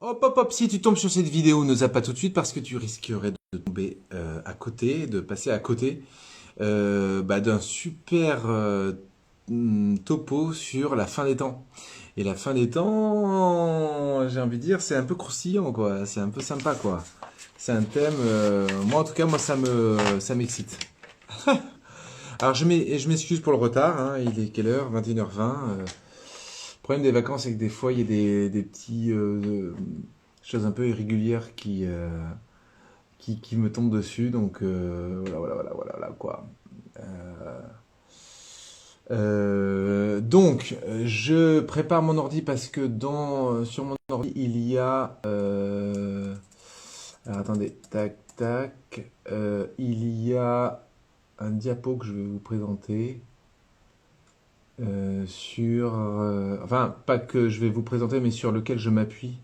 Hop, hop, hop, si tu tombes sur cette vidéo, ne zappe pas tout de suite parce que tu risquerais de tomber à côté, de passer à côté d'un super topo sur la fin des temps. Et la fin des temps, j'ai envie de dire, c'est un peu croustillant, quoi. C'est un peu sympa, quoi. C'est un thème, moi en tout cas, moi ça m'excite. Alors je m'excuse pour le retard, hein, il est quelle heure? 21h20. Le problème des vacances, c'est que des fois, il y a des petits choses un peu irrégulières qui me tombent dessus. Donc voilà, quoi. Euh, je prépare mon ordi parce que sur mon ordi, il y a... alors attendez, tac, tac. Il y a un diapo que je vais vous présenter. Enfin, pas que je vais vous présenter, mais sur lequel je m'appuie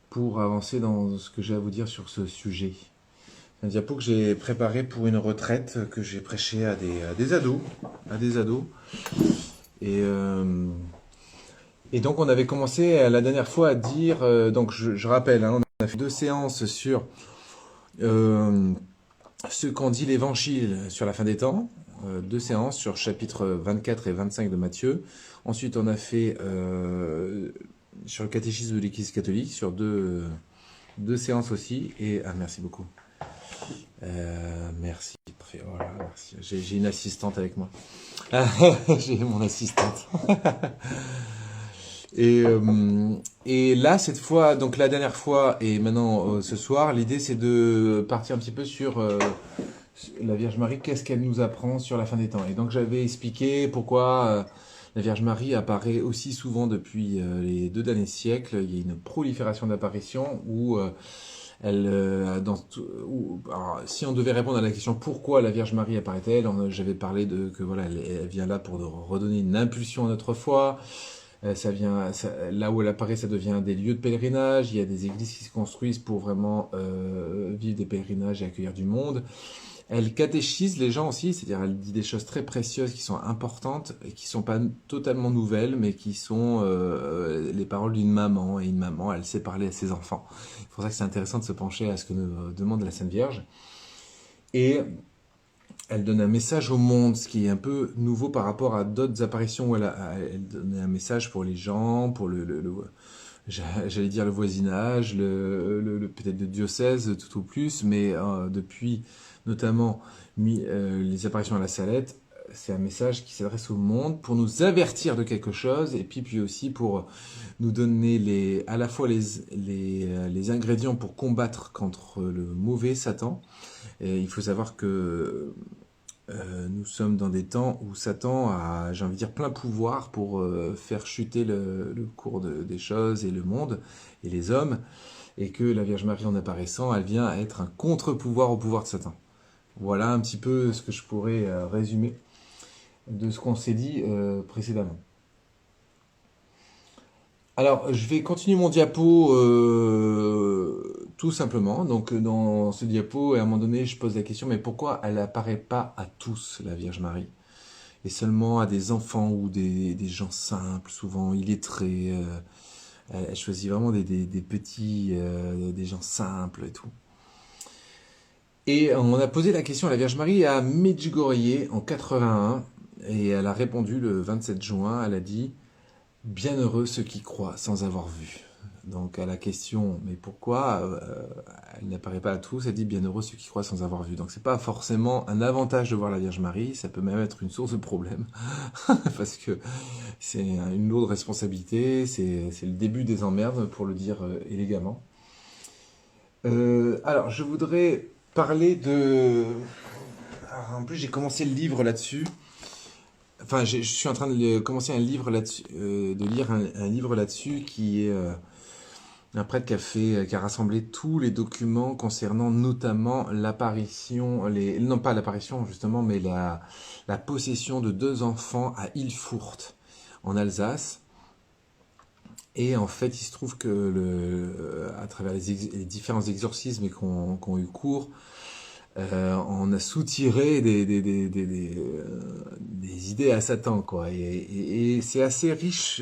pour avancer dans ce que j'ai à vous dire sur ce sujet. Un diapo que j'ai préparé pour une retraite que j'ai prêché à des ados, à des ados. Et, euh, et donc on avait commencé la dernière fois à dire, donc je rappelle, hein, on a fait 2 séances sur euh, ce qu'en dit l'Évangile sur la fin des temps. 2 séances sur chapitres 24 et 25 de Matthieu. Ensuite, on a fait sur le catéchisme de l'Église catholique, sur deux séances aussi. Et merci beaucoup. Merci. Parfait. Voilà, merci. J'ai une assistante avec moi. J'ai mon assistante. Et, et là, cette fois, donc la dernière fois et maintenant ce soir, l'idée c'est de partir un petit peu sur la Vierge Marie, qu'est-ce qu'elle nous apprend sur la fin des temps. Et donc j'avais expliqué pourquoi la Vierge Marie apparaît aussi souvent depuis les 2 derniers siècles. Il y a une prolifération d'apparitions où alors, si on devait répondre à la question pourquoi la Vierge Marie apparaît-elle, j'avais parlé de que voilà, elle vient là pour redonner une impulsion à notre foi. Là où elle apparaît, ça devient des lieux de pèlerinage. Il y a des églises qui se construisent pour vraiment vivre des pèlerinages et accueillir du monde. Elle catéchise les gens aussi, c'est-à-dire elle dit des choses très précieuses qui sont importantes et qui sont pas totalement nouvelles, mais qui sont les paroles d'une maman. Et une maman, elle sait parler à ses enfants. C'est pour ça que c'est intéressant de se pencher à ce que nous demande la Sainte Vierge. Et elle donne un message au monde, ce qui est un peu nouveau par rapport à d'autres apparitions où elle donne un message pour les gens, pour j'allais dire le voisinage, peut-être le diocèse tout au plus, mais depuis notamment les apparitions à la Salette, c'est un message qui s'adresse au monde pour nous avertir de quelque chose et puis aussi pour nous donner à la fois les ingrédients pour combattre contre le mauvais Satan. Et il faut savoir que nous sommes dans des temps où Satan a, j'ai envie de dire, plein pouvoir pour faire chuter le cours des choses et le monde et les hommes, et que la Vierge Marie en apparaissant, elle vient à être un contre-pouvoir au pouvoir de Satan. Voilà un petit peu ce que je pourrais résumer de ce qu'on s'est dit précédemment. Alors, je vais continuer mon diapo tout simplement. Donc, dans ce diapo, à un moment donné, je pose la question, mais pourquoi elle n'apparaît pas à tous, la Vierge Marie? Et seulement à des enfants ou des gens simples, souvent illettrés. Elle choisit vraiment des petits, des gens simples et tout. Et on a posé la question à la Vierge Marie à Medjugorje en 81, et elle a répondu le 27 juin, elle a dit bienheureux ceux qui croient sans avoir vu. Donc à la question, mais pourquoi elle n'apparaît pas à tous, elle dit bienheureux ceux qui croient sans avoir vu. Donc c'est pas forcément un avantage de voir la Vierge Marie, ça peut même être une source de problème, parce que c'est une lourde responsabilité, c'est le début des emmerdes, pour le dire élégamment. Alors je voudrais parler de... Alors, en plus j'ai commencé le livre là-dessus. Enfin, je suis en train de commencer un livre là-dessus, de lire un livre là-dessus qui est un prêtre qui a rassemblé tous les documents concernant notamment l'apparition, non pas l'apparition justement, mais la possession de 2 enfants à Ilfurt, en Alsace. Et en fait, il se trouve que à travers les différents exorcismes qui ont eu cours, on a soutiré des idées à Satan, quoi. Et c'est assez riche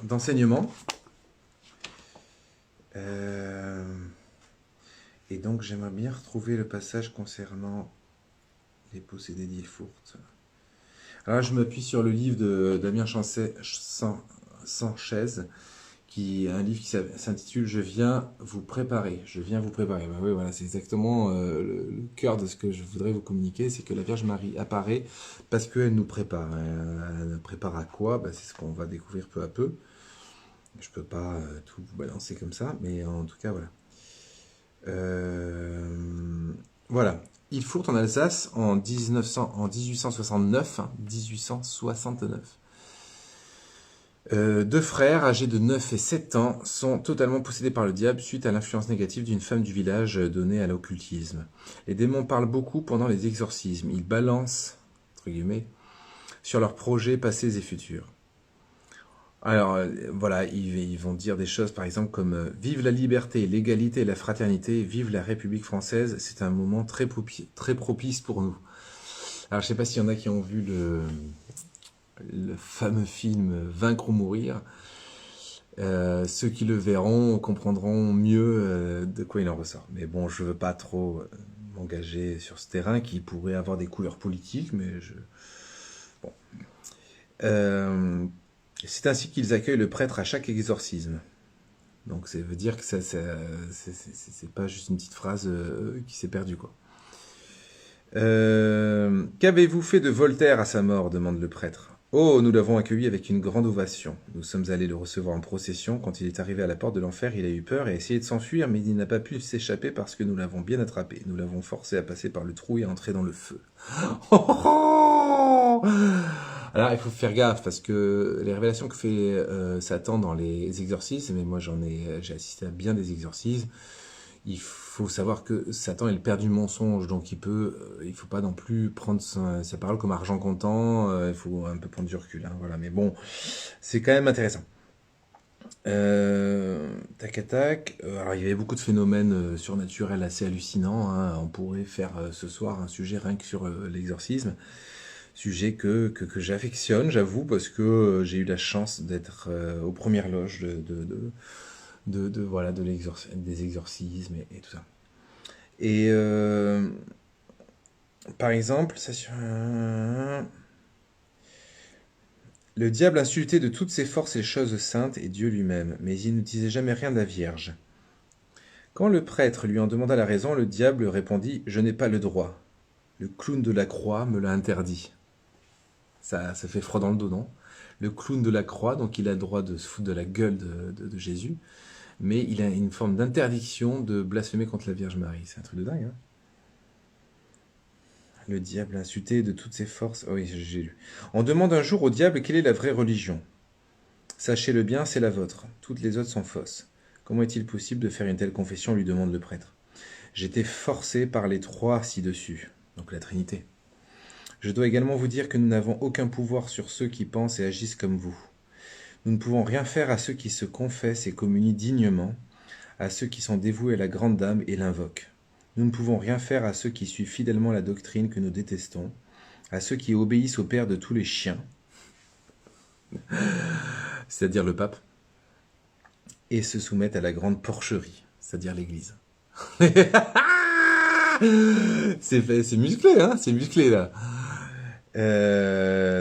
d'enseignements. Euh, et donc, j'aimerais bien retrouver le passage concernant les possédés d'Ilfurt. Alors là, je m'appuie sur le livre de Damien Sanchez, qui est un livre qui s'intitule Je viens vous préparer. Je viens vous préparer. Ben oui, voilà, c'est exactement le cœur de ce que je voudrais vous communiquer, c'est que la Vierge Marie apparaît parce qu'elle nous prépare. Elle nous prépare à quoi? Ben, c'est ce qu'on va découvrir peu à peu. Je peux pas tout vous balancer comme ça, mais en tout cas, voilà. Voilà. Ilfurt en Alsace en 1869. 1869. Deux frères, âgés de 9 et 7 ans, sont totalement possédés par le diable suite à l'influence négative d'une femme du village donnée à l'occultisme. Les démons parlent beaucoup pendant les exorcismes. Ils balancent, entre guillemets, sur leurs projets passés et futurs. Alors, voilà, ils vont dire des choses, par exemple, comme Vive la liberté, l'égalité et la fraternité, vive la République française, c'est un moment très propice pour nous. Alors, je sais pas s'il y en a qui ont vu le fameux film Vaincre ou mourir. Ceux qui le verront comprendront mieux de quoi il en ressort. Mais bon, je veux pas trop m'engager sur ce terrain qui pourrait avoir des couleurs politiques, mais je... Bon. C'est ainsi qu'ils accueillent le prêtre à chaque exorcisme. Donc ça veut dire que c'est pas juste une petite phrase qui s'est perdue, quoi. Qu'avez-vous fait de Voltaire à sa mort demande le prêtre. Oh, nous l'avons accueilli avec une grande ovation. Nous sommes allés le recevoir en procession. Quand il est arrivé à la porte de l'enfer, il a eu peur et a essayé de s'enfuir, mais il n'a pas pu s'échapper parce que nous l'avons bien attrapé. Nous l'avons forcé à passer par le trou et à entrer dans le feu. Alors, il faut faire gaffe parce que les révélations que fait Satan dans les exorcismes, mais moi j'ai assisté à bien des exorcismes. Il faut savoir que Satan est le père du mensonge, donc il faut pas non plus prendre sa parole comme argent comptant. Il faut un peu prendre du recul, hein, voilà. Mais bon, c'est quand même intéressant. Tac à tac. Alors il y avait beaucoup de phénomènes surnaturels assez hallucinants, hein. On pourrait faire ce soir un sujet rien que sur l'exorcisme. Sujet que j'affectionne, j'avoue, parce que j'ai eu la chance d'être aux premières loges voilà, des exorcismes et tout ça. Et par exemple, ça sur le diable insultait de toutes ses forces les choses saintes et Dieu lui-même, mais il ne disait jamais rien de la Vierge. Quand le prêtre lui en demanda la raison, le diable répondit « Je n'ai pas le droit. Le clown de la croix me l'a interdit. » Ça fait froid dans le dos, non? Le clown de la croix, donc il a le droit de se foutre de la gueule de Jésus, mais il a une forme d'interdiction de blasphémer contre la Vierge Marie. C'est un truc de dingue, hein? Le diable insulté de toutes ses forces. Oh oui, j'ai lu. On demande un jour au diable quelle est la vraie religion. Sachez-le bien, c'est la vôtre. Toutes les autres sont fausses. Comment est-il possible de faire une telle confession lui demande le prêtre. J'étais forcé par les trois ci-dessus, donc la Trinité. Je dois également vous dire que nous n'avons aucun pouvoir sur ceux qui pensent et agissent comme vous. Nous ne pouvons rien faire à ceux qui se confessent et communient dignement, à ceux qui sont dévoués à la grande dame et l'invoquent. Nous ne pouvons rien faire à ceux qui suivent fidèlement la doctrine que nous détestons, à ceux qui obéissent au père de tous les chiens, c'est-à-dire le pape, et se soumettent à la grande porcherie, c'est-à-dire l'Église. C'est musclé, hein, c'est musclé là.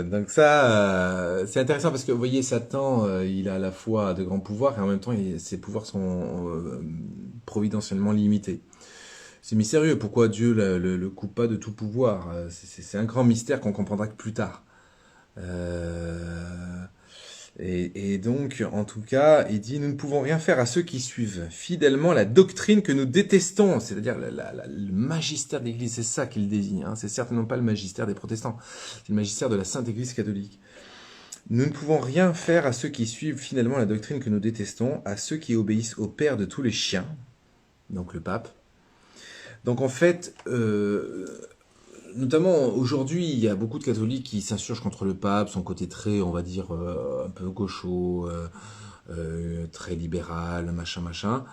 Donc ça, c'est intéressant parce que vous voyez, Satan, il a à la fois de grands pouvoirs et en même temps, ses pouvoirs sont providentiellement limités. C'est mystérieux, pourquoi Dieu le coupe pas de tout pouvoir? C'est un grand mystère qu'on comprendra que plus tard. Et donc, en tout cas, il dit, nous ne pouvons rien faire à ceux qui suivent fidèlement la doctrine que nous détestons, c'est-à-dire le magistère de l'Église, c'est ça qu'il désigne, hein. C'est certainement pas le magistère des protestants, c'est le magistère de la Sainte Église catholique. Nous ne pouvons rien faire à ceux qui suivent finalement la doctrine que nous détestons, à ceux qui obéissent au père de tous les chiens, donc le pape. Donc en fait, notamment aujourd'hui, il y a beaucoup de catholiques qui s'insurgent contre le pape, son côté très, on va dire, un peu gaucho, très libéral, machin.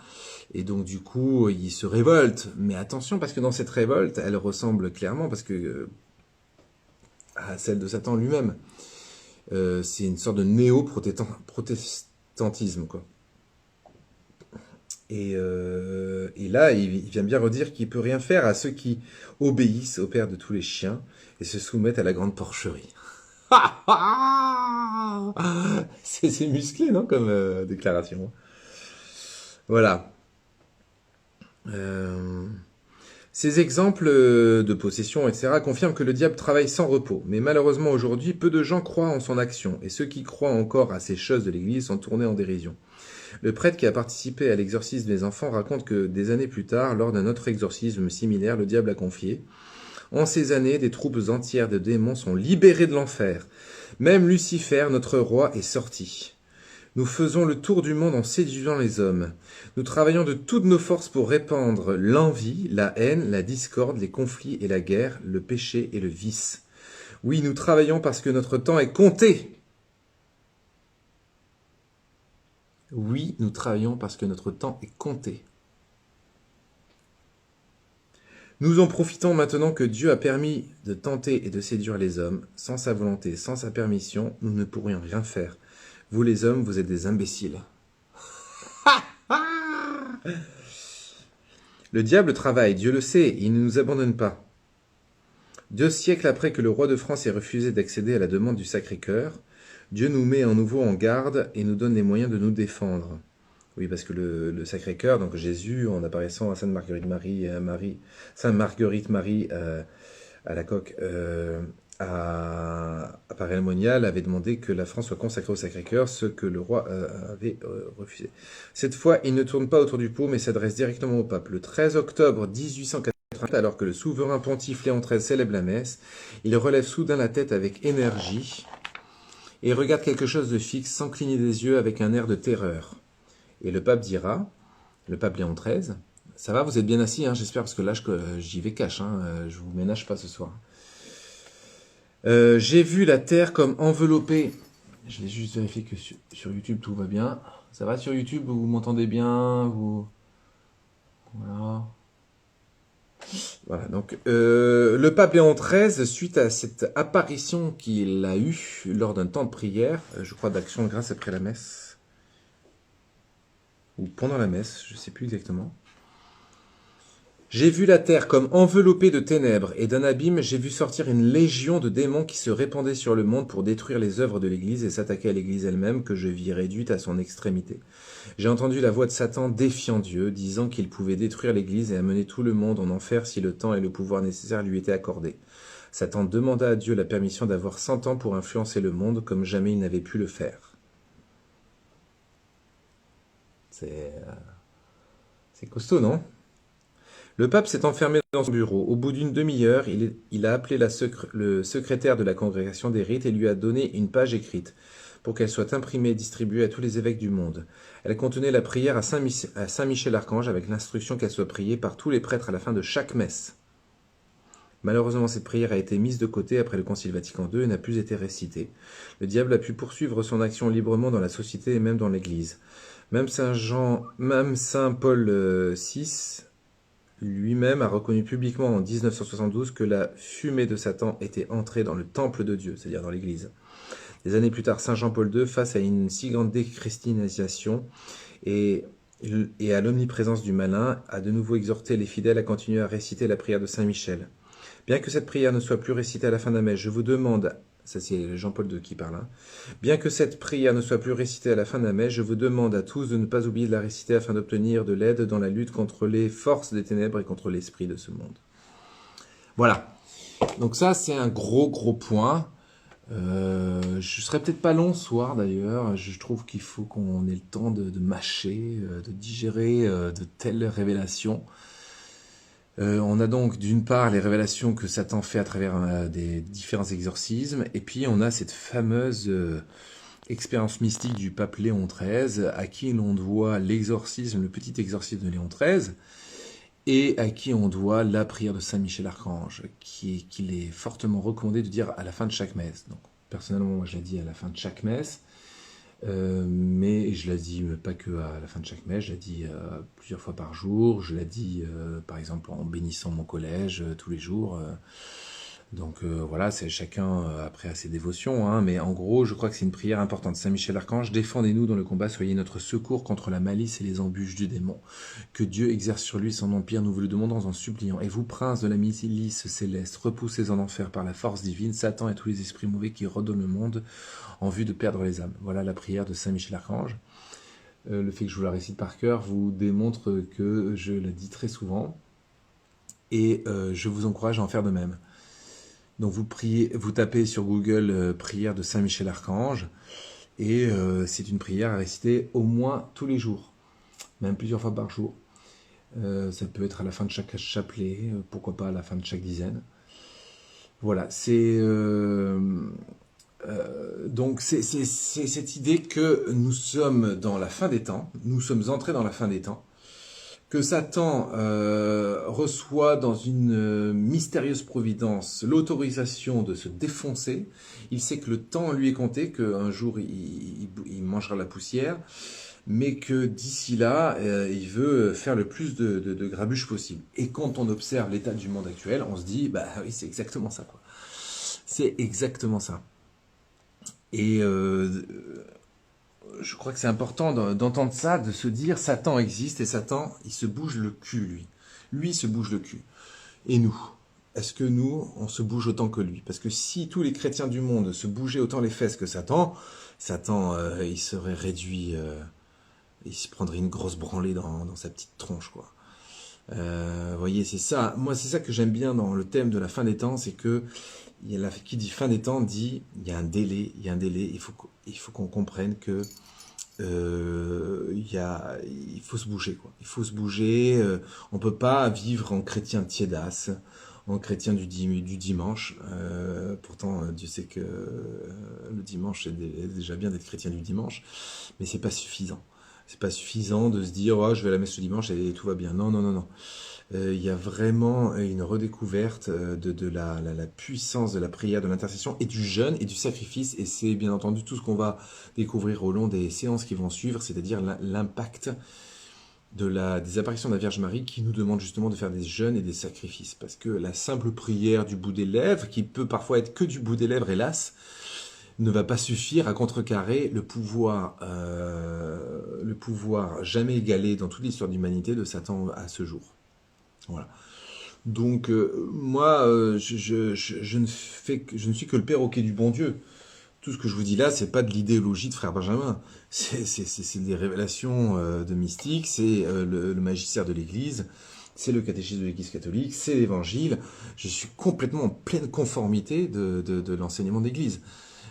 Et donc du coup, ils se révoltent. Mais attention, parce que dans cette révolte, elle ressemble clairement, parce que à celle de Satan lui-même. C'est une sorte de néo-protestantisme, quoi. Et là, il vient bien redire qu'il peut rien faire à ceux qui obéissent au père de tous les chiens et se soumettent à la grande porcherie. C'est musclé, non, comme déclaration. Voilà. Euh, Ces exemples de possession, etc., confirment que le diable travaille sans repos. Mais malheureusement, aujourd'hui, peu de gens croient en son action, et ceux qui croient encore à ces choses de l'Église sont tournés en dérision. Le prêtre qui a participé à l'exorcisme des enfants raconte que des années plus tard, lors d'un autre exorcisme similaire, le diable a confié: en ces années, des troupes entières de démons sont libérées de l'enfer. Même Lucifer, notre roi, est sorti. Nous faisons le tour du monde en séduisant les hommes. Nous travaillons de toutes nos forces pour répandre l'envie, la haine, la discorde, les conflits et la guerre, le péché et le vice. Oui, nous travaillons parce que notre temps est compté. Oui, nous travaillons parce que notre temps est compté. Nous en profitons maintenant que Dieu a permis de tenter et de séduire les hommes. Sans sa volonté, sans sa permission, nous ne pourrions rien faire. Vous les hommes, vous êtes des imbéciles. Le diable travaille, Dieu le sait, il ne nous abandonne pas. 2 siècles après que le roi de France ait refusé d'accéder à la demande du Sacré-Cœur, Dieu nous met à nouveau en garde et nous donne les moyens de nous défendre. Oui, parce que le Sacré-Cœur, donc Jésus, en apparaissant à Sainte Marguerite Marie, Sainte Marguerite Marie à la coque, à Paray-le-Monial, avait demandé que la France soit consacrée au Sacré-Cœur, ce que le roi avait refusé. Cette fois, il ne tourne pas autour du pot, mais s'adresse directement au pape. Le 13 octobre 1880, alors que le souverain pontife Léon XIII célèbre la messe, il relève soudain la tête avec énergie et regarde quelque chose de fixe sans cligner des yeux avec un air de terreur. Et le pape dira, le pape Léon XIII, ça va, vous êtes bien assis, hein, j'espère, parce que là, j'y vais cash, hein, je vous ménage pas ce soir. J'ai vu la terre comme enveloppée. Je vais juste vérifier que sur YouTube tout va bien. Ça va sur YouTube, vous m'entendez bien, vous... Voilà. Voilà, donc le pape Léon XIII, suite à cette apparition qu'il a eue lors d'un temps de prière, je crois d'action de grâce après la messe, ou pendant la messe, je ne sais plus exactement. J'ai vu la terre comme enveloppée de ténèbres, et d'un abîme j'ai vu sortir une légion de démons qui se répandaient sur le monde pour détruire les œuvres de l'Église et s'attaquer à l'Église elle-même, que je vis réduite à son extrémité. J'ai entendu la voix de Satan défiant Dieu, disant qu'il pouvait détruire l'Église et amener tout le monde en enfer si le temps et le pouvoir nécessaires lui étaient accordés. Satan demanda à Dieu la permission d'avoir 100 ans pour influencer le monde comme jamais il n'avait pu le faire. C'est costaud, non ? Le pape s'est enfermé dans son bureau. Au bout d'une demi-heure, il a appelé le secrétaire de la congrégation des rites et lui a donné une page écrite pour qu'elle soit imprimée et distribuée à tous les évêques du monde. Elle contenait la prière à Saint Michel-Archange avec l'instruction qu'elle soit priée par tous les prêtres à la fin de chaque messe. Malheureusement, cette prière a été mise de côté après le Concile Vatican II et n'a plus été récitée. Le diable a pu poursuivre son action librement dans la société et même dans l'Église. Même Saint Paul VI lui-même a reconnu publiquement en 1972 que la fumée de Satan était entrée dans le temple de Dieu, c'est-à-dire dans l'Église. Des années plus tard, Saint Jean-Paul II, face à une si grande déchristianisation et à l'omniprésence du malin, a de nouveau exhorté les fidèles à continuer à réciter la prière de Saint Michel. Bien que cette prière ne soit plus récitée à la fin de la messe, je vous demande, ça c'est Jean-Paul II qui parle, bien que cette prière ne soit plus récitée à la fin de la messe, je vous demande à tous de ne pas oublier de la réciter afin d'obtenir de l'aide dans la lutte contre les forces des ténèbres et contre l'esprit de ce monde. Voilà. Donc ça c'est un gros point. Je serai peut-être pas long ce soir d'ailleurs. Je trouve qu'il faut qu'on ait le temps de mâcher, de digérer de telles révélations. On a donc d'une part les révélations que Satan fait à travers des différents exorcismes, et puis on a cette fameuse expérience mystique du pape Léon XIII, à qui l'on doit l'exorcisme, le petit exorcisme de Léon XIII, et à qui on doit la prière de Saint Michel-Archange, qu'il est fortement recommandé de dire à la fin de chaque messe. Donc personnellement, moi je la dis à la fin de chaque messe, mais je la dis pas que à la fin de chaque messe, je la dis plusieurs fois par jour, je la dis par exemple en bénissant mon collège tous les jours, Donc voilà, c'est chacun après à ses dévotions, hein, mais en gros, je crois que c'est une prière importante. Saint Michel Archange, défendez-nous dans le combat, soyez notre secours contre la malice et les embûches du démon. Que Dieu exerce sur lui son empire, nous vous le demandons en suppliant. Et vous, prince de la milice céleste, repoussez en enfer par la force divine Satan et tous les esprits mauvais qui redonnent le monde en vue de perdre les âmes. Voilà la prière de Saint Michel Archange. Le fait que je vous la récite par cœur vous démontre que je la dis très souvent et je vous encourage à en faire de même. Donc vous tapez sur Google prière de Saint Michel Archange et c'est une prière à réciter au moins tous les jours, même plusieurs fois par jour. Ça peut être à la fin de chaque chapelet, pourquoi pas à la fin de chaque dizaine. Voilà, donc c'est cette idée que nous sommes dans la fin des temps, nous sommes entrés dans la fin des temps, que Satan reçoit dans une mystérieuse providence l'autorisation de se défoncer. Il sait que le temps lui est compté, qu'un jour il mangera la poussière, mais que d'ici là, il veut faire le plus de grabuge possible. Et quand on observe l'état du monde actuel, on se dit, bah oui, c'est exactement ça, quoi. C'est exactement ça. Et je crois que c'est important d'entendre ça, de se dire Satan existe et Satan, il se bouge le cul, lui. Lui, il se bouge le cul. Et nous? Est-ce que nous, on se bouge autant que lui? Parce que si tous les chrétiens du monde se bougeaient autant les fesses que Satan, il serait réduit, il se prendrait une grosse branlée dans sa petite tronche, quoi. Vous voyez, c'est ça. Moi, c'est ça que j'aime bien dans le thème de la fin des temps, c'est que qui dit fin des temps dit il y a un délai, il faut qu'on comprenne que il faut se bouger, quoi. Il faut se bouger. On peut pas vivre en chrétien tiédasse, en chrétien du dimanche. Pourtant, Dieu sait que le dimanche c'est déjà bien d'être chrétien du dimanche, mais c'est pas suffisant. C'est pas suffisant de se dire oh, je vais à la messe le dimanche et tout va bien. Non, non, non, non. Il y a vraiment une redécouverte de la puissance de la prière, de l'intercession et du jeûne et du sacrifice. Et c'est bien entendu tout ce qu'on va découvrir au long des séances qui vont suivre, c'est-à-dire l'impact des apparitions de la Vierge Marie qui nous demande justement de faire des jeûnes et des sacrifices. Parce que la simple prière du bout des lèvres, qui peut parfois être que du bout des lèvres, hélas, ne va pas suffire à contrecarrer le pouvoir jamais égalé dans toute l'histoire de l'humanité de Satan à ce jour. Voilà. Donc moi, je ne suis que le perroquet du bon Dieu. Tout ce que je vous dis là, c'est pas de l'idéologie de Frère Benjamin. C'est des révélations de mystiques, c'est le magistère de l'Église, c'est le catéchisme de l'Église catholique, c'est l'Évangile. Je suis complètement en pleine conformité de l'enseignement d'Église.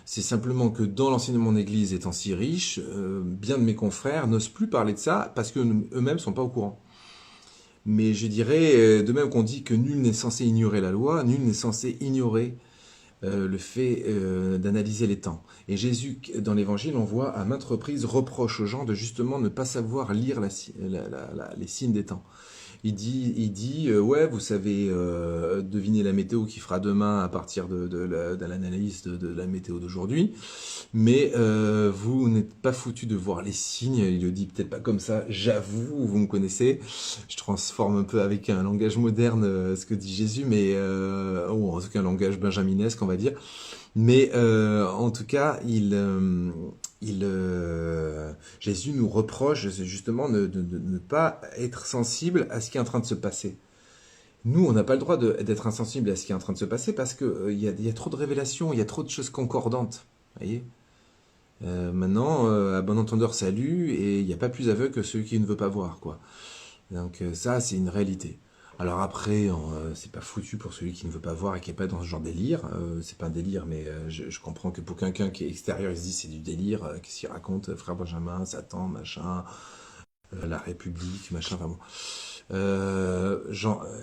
C'est simplement que dans l'enseignement d'Église étant si riche, bien de mes confrères n'osent plus parler de ça parce qu'eux-mêmes sont pas au courant. Mais je dirais, de même qu'on dit que nul n'est censé ignorer la loi, nul n'est censé ignorer le fait d'analyser les temps. Et Jésus, dans l'Évangile, on voit à maintes reprises reproche aux gens de justement ne pas savoir lire les signes des temps. Il dit ouais, vous savez deviner la météo qui fera demain à partir de l'analyse de la météo d'aujourd'hui, mais vous n'êtes pas foutu de voir les signes. Il le dit peut-être pas comme ça, j'avoue, vous me connaissez. Je transforme un peu avec un langage moderne ce que dit Jésus, mais ou en tout cas un langage benjaminesque, on va dire. Mais en tout cas, Jésus nous reproche justement de ne pas être sensible à ce qui est en train de se passer. Nous, on n'a pas le droit d'être insensible à ce qui est en train de se passer parce que il y a trop de révélations, il y a trop de choses concordantes. Voyez. Maintenant, à bon entendeur, salut, et il n'y a pas plus aveugle que celui qui ne veut pas voir, quoi. Donc ça, c'est une réalité. Alors après, c'est pas foutu pour celui qui ne veut pas voir et qui n'est pas dans ce genre de délire. C'est pas un délire, mais je comprends que pour quelqu'un qui est extérieur, il se dit c'est du délire. Qu'est-ce qu'il raconte, frère Benjamin, Satan, machin, la République, machin, enfin bon.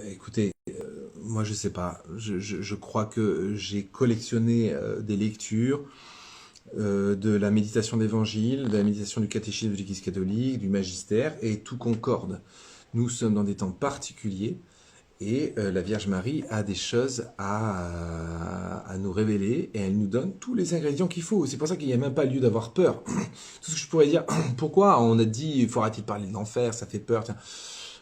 Écoutez, moi je sais pas. Je crois que j'ai collectionné des lectures de la méditation d'évangile, de la méditation du catéchisme de l'Église catholique, du magistère, et tout concorde. Nous sommes dans des temps particuliers et la Vierge Marie a des choses à nous révéler et elle nous donne tous les ingrédients qu'il faut. C'est pour ça qu'il n'y a même pas lieu d'avoir peur. Tout ce que je pourrais dire, pourquoi on a dit il faut arrêter de parler de l'enfer, ça fait peur. Tiens.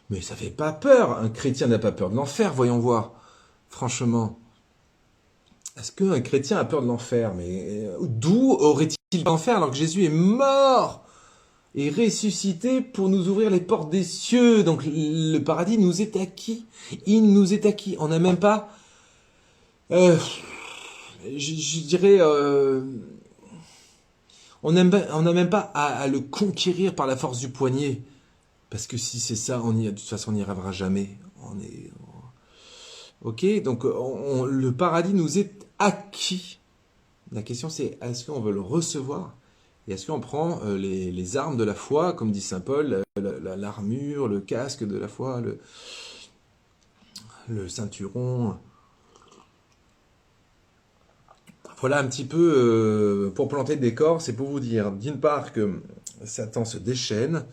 Mais ça fait pas peur. Un chrétien n'a pas peur de l'enfer, voyons voir. Franchement. Est-ce qu'un chrétien a peur de l'enfer? Mais d'où aurait-il l'enfer alors que Jésus est mort et ressuscité pour nous ouvrir les portes des cieux? Donc le paradis nous est acquis. Il nous est acquis. On n'a même pas, euh, je dirais, on n'a même pas à le conquérir par la force du poignet. Parce que si c'est ça, de toute façon, on n'y arrivera jamais. Ok, donc le paradis nous est acquis. La question c'est, est-ce qu'on veut le recevoir? Et est-ce qu'on prend les armes de la foi, comme dit Saint Paul, l'armure, le casque de la foi, le ceinturon? Voilà un petit peu, pour planter le décor, c'est pour vous dire, d'une part, que Satan se déchaîne,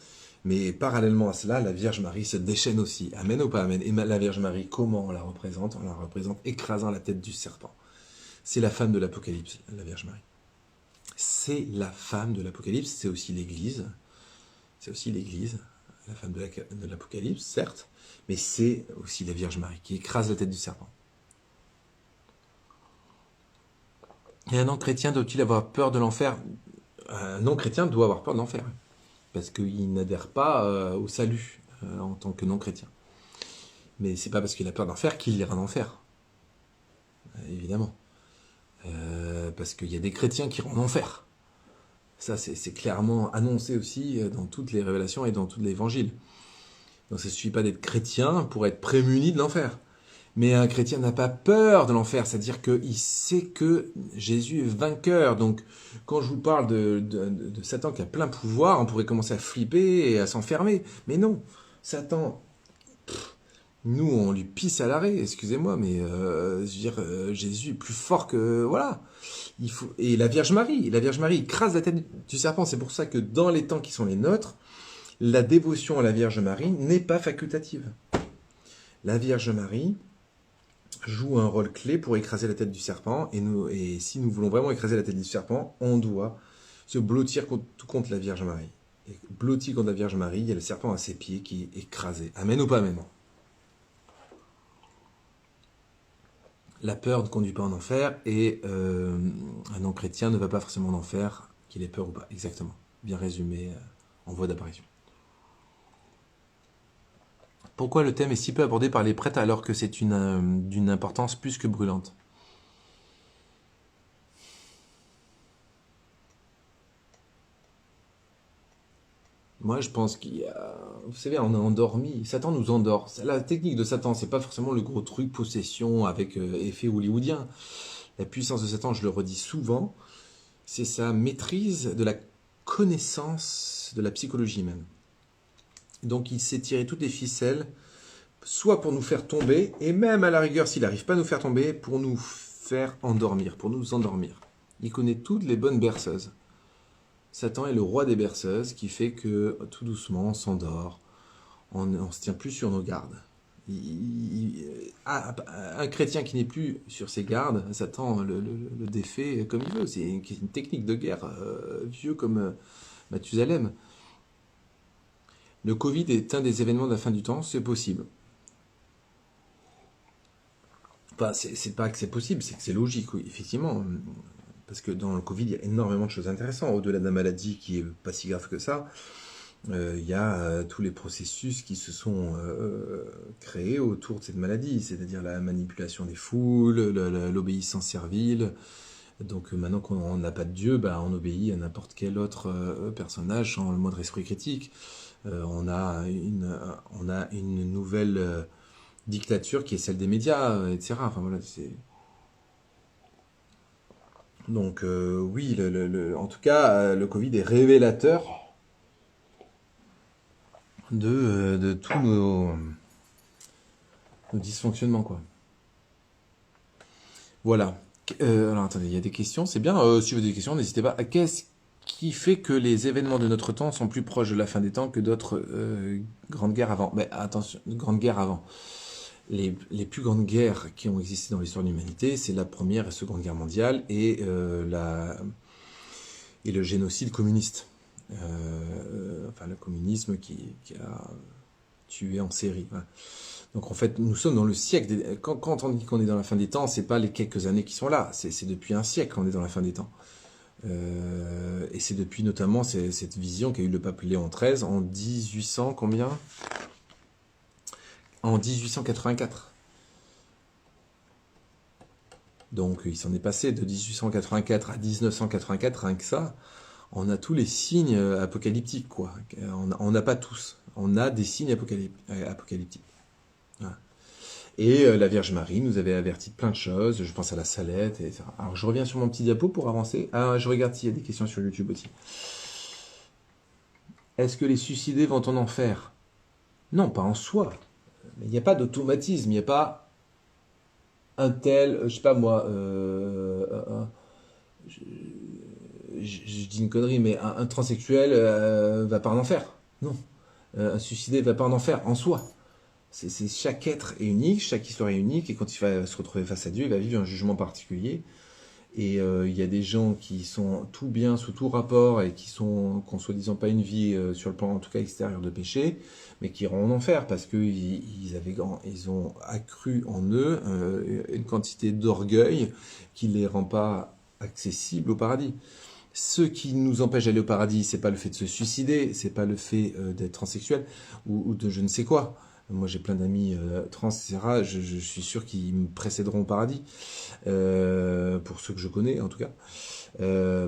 mais parallèlement à cela, la Vierge Marie se déchaîne aussi. Amen ou pas amen? Et la Vierge Marie, comment on la représente? On la représente écrasant la tête du serpent. C'est la femme de l'Apocalypse, la Vierge Marie. C'est la femme de l'Apocalypse, c'est aussi l'Église. C'est aussi l'Église, la femme de l'Apocalypse, certes, mais c'est aussi la Vierge Marie qui écrase la tête du serpent. Et un non-chrétien doit-il avoir peur de l'enfer? Un non-chrétien doit avoir peur de l'enfer, parce qu'il n'adhère pas au salut en tant que non-chrétien. Mais c'est pas parce qu'il a peur de l'enfer qu'il ira en enfer, évidemment. Parce qu'il y a des chrétiens qui iront en enfer. Ça, c'est clairement annoncé aussi dans toutes les révélations et dans tout l'évangile. Donc ça ne suffit pas d'être chrétien pour être prémuni de l'enfer. Mais un chrétien n'a pas peur de l'enfer, c'est-à-dire qu'il sait que Jésus est vainqueur. Donc quand je vous parle de Satan qui a plein pouvoir, on pourrait commencer à flipper et à s'enfermer. Mais non, Satan, nous on lui pisse à l'arrêt, excusez-moi, mais je veux dire, Jésus est plus fort que... Voilà. Et la Vierge Marie écrase la tête du serpent. C'est pour ça que dans les temps qui sont les nôtres, la dévotion à la Vierge Marie n'est pas facultative. La Vierge Marie joue un rôle clé pour écraser la tête du serpent, et si nous voulons vraiment écraser la tête du serpent, on doit se blottir contre la Vierge Marie. Et blotti contre la Vierge Marie, il y a le serpent à ses pieds qui est écrasé. Amen ou pas amen? La peur ne conduit pas en enfer, et un non-chrétien ne va pas forcément en enfer, qu'il ait peur ou pas. Exactement. Bien résumé en voie d'apparition. Pourquoi le thème est si peu abordé par les prêtres alors que c'est d'une importance plus que brûlante? Moi, je pense qu'il y a... Vous savez, on est endormi. Satan nous endort. La technique de Satan, c'est pas forcément le gros truc possession avec effet hollywoodien. La puissance de Satan, je le redis souvent, c'est sa maîtrise de la connaissance de la psychologie même. Donc il sait tirer toutes les ficelles, soit pour nous faire tomber, et même à la rigueur, s'il n'arrive pas à nous faire tomber, pour nous faire endormir, pour nous endormir. Il connaît toutes les bonnes berceuses. Satan est le roi des berceuses, qui fait que tout doucement on s'endort, on ne se tient plus sur nos gardes. Un chrétien qui n'est plus sur ses gardes, Satan le défait comme il veut. C'est une technique de guerre vieux comme Mathusalem. Le Covid est un des événements de la fin du temps, c'est possible. Enfin, c'est pas que c'est possible, c'est que c'est logique, oui, effectivement. Parce que dans le Covid, il y a énormément de choses intéressantes. Au-delà de la maladie qui est pas si grave que ça, il y a tous les processus qui se sont créés autour de cette maladie, c'est-à-dire la manipulation des foules, l'obéissance servile. Donc maintenant qu'on n'a pas de Dieu, bah, on obéit à n'importe quel autre personnage sans le moindre esprit critique. On a une nouvelle dictature qui est celle des médias, etc. Enfin voilà, c'est... Donc oui, en tout cas, le Covid est révélateur de tous nos dysfonctionnements, quoi. Voilà. Alors attendez, il y a des questions, c'est bien. Si vous avez des questions, n'hésitez pas. Qu'est-ce qui fait que les événements de notre temps sont plus proches de la fin des temps que d'autres grandes guerres avant? Mais attention, grandes guerres avant. Les plus grandes guerres qui ont existé dans l'histoire de l'humanité, c'est la Première et la Seconde Guerre mondiale et le génocide communiste. Enfin, le communisme qui a tués en série. Voilà. Donc en fait, nous sommes dans le siècle. Quand on dit qu'on est dans la fin des temps, c'est pas les quelques années qui sont là. C'est depuis un siècle qu'on est dans la fin des temps. Et c'est depuis notamment cette vision qu'a eu le pape Léon XIII en 1800, combien? En 1884. Donc il s'en est passé de 1884 à 1984, rien que ça. On a tous les signes apocalyptiques, quoi. On n'a pas tous. On a des signes apocalyptiques. Voilà. Et la Vierge Marie nous avait averti de plein de choses. Je pense à la Salette, etc. Alors je reviens sur mon petit diapo pour avancer. Ah, je regarde s'il y a des questions sur YouTube aussi. Est-ce que les suicidés vont en enfer? Non, pas en soi. Mais il n'y a pas d'automatisme. Il n'y a pas un tel, je sais pas moi, je, je dis une connerie, mais un transsexuel va pas en enfer. Non. Un suicidé va pas en enfer en soi. Chaque être est unique, chaque histoire est unique, et quand il va se retrouver face à Dieu, il va vivre un jugement particulier. Et il y a des gens qui sont tout bien sous tout rapport et qui sont, qu'on soi-disant pas une vie sur le plan en tout cas extérieur de péché, mais qui iront en enfer parce que ils ont accru en eux une quantité d'orgueil qui les rend pas accessibles au paradis. Ce qui nous empêche d'aller au paradis, c'est pas le fait de se suicider, c'est pas le fait d'être transsexuel ou de je ne sais quoi. Moi, j'ai plein d'amis trans, etc. Je suis sûr qu'ils me précéderont au paradis, pour ceux que je connais en tout cas,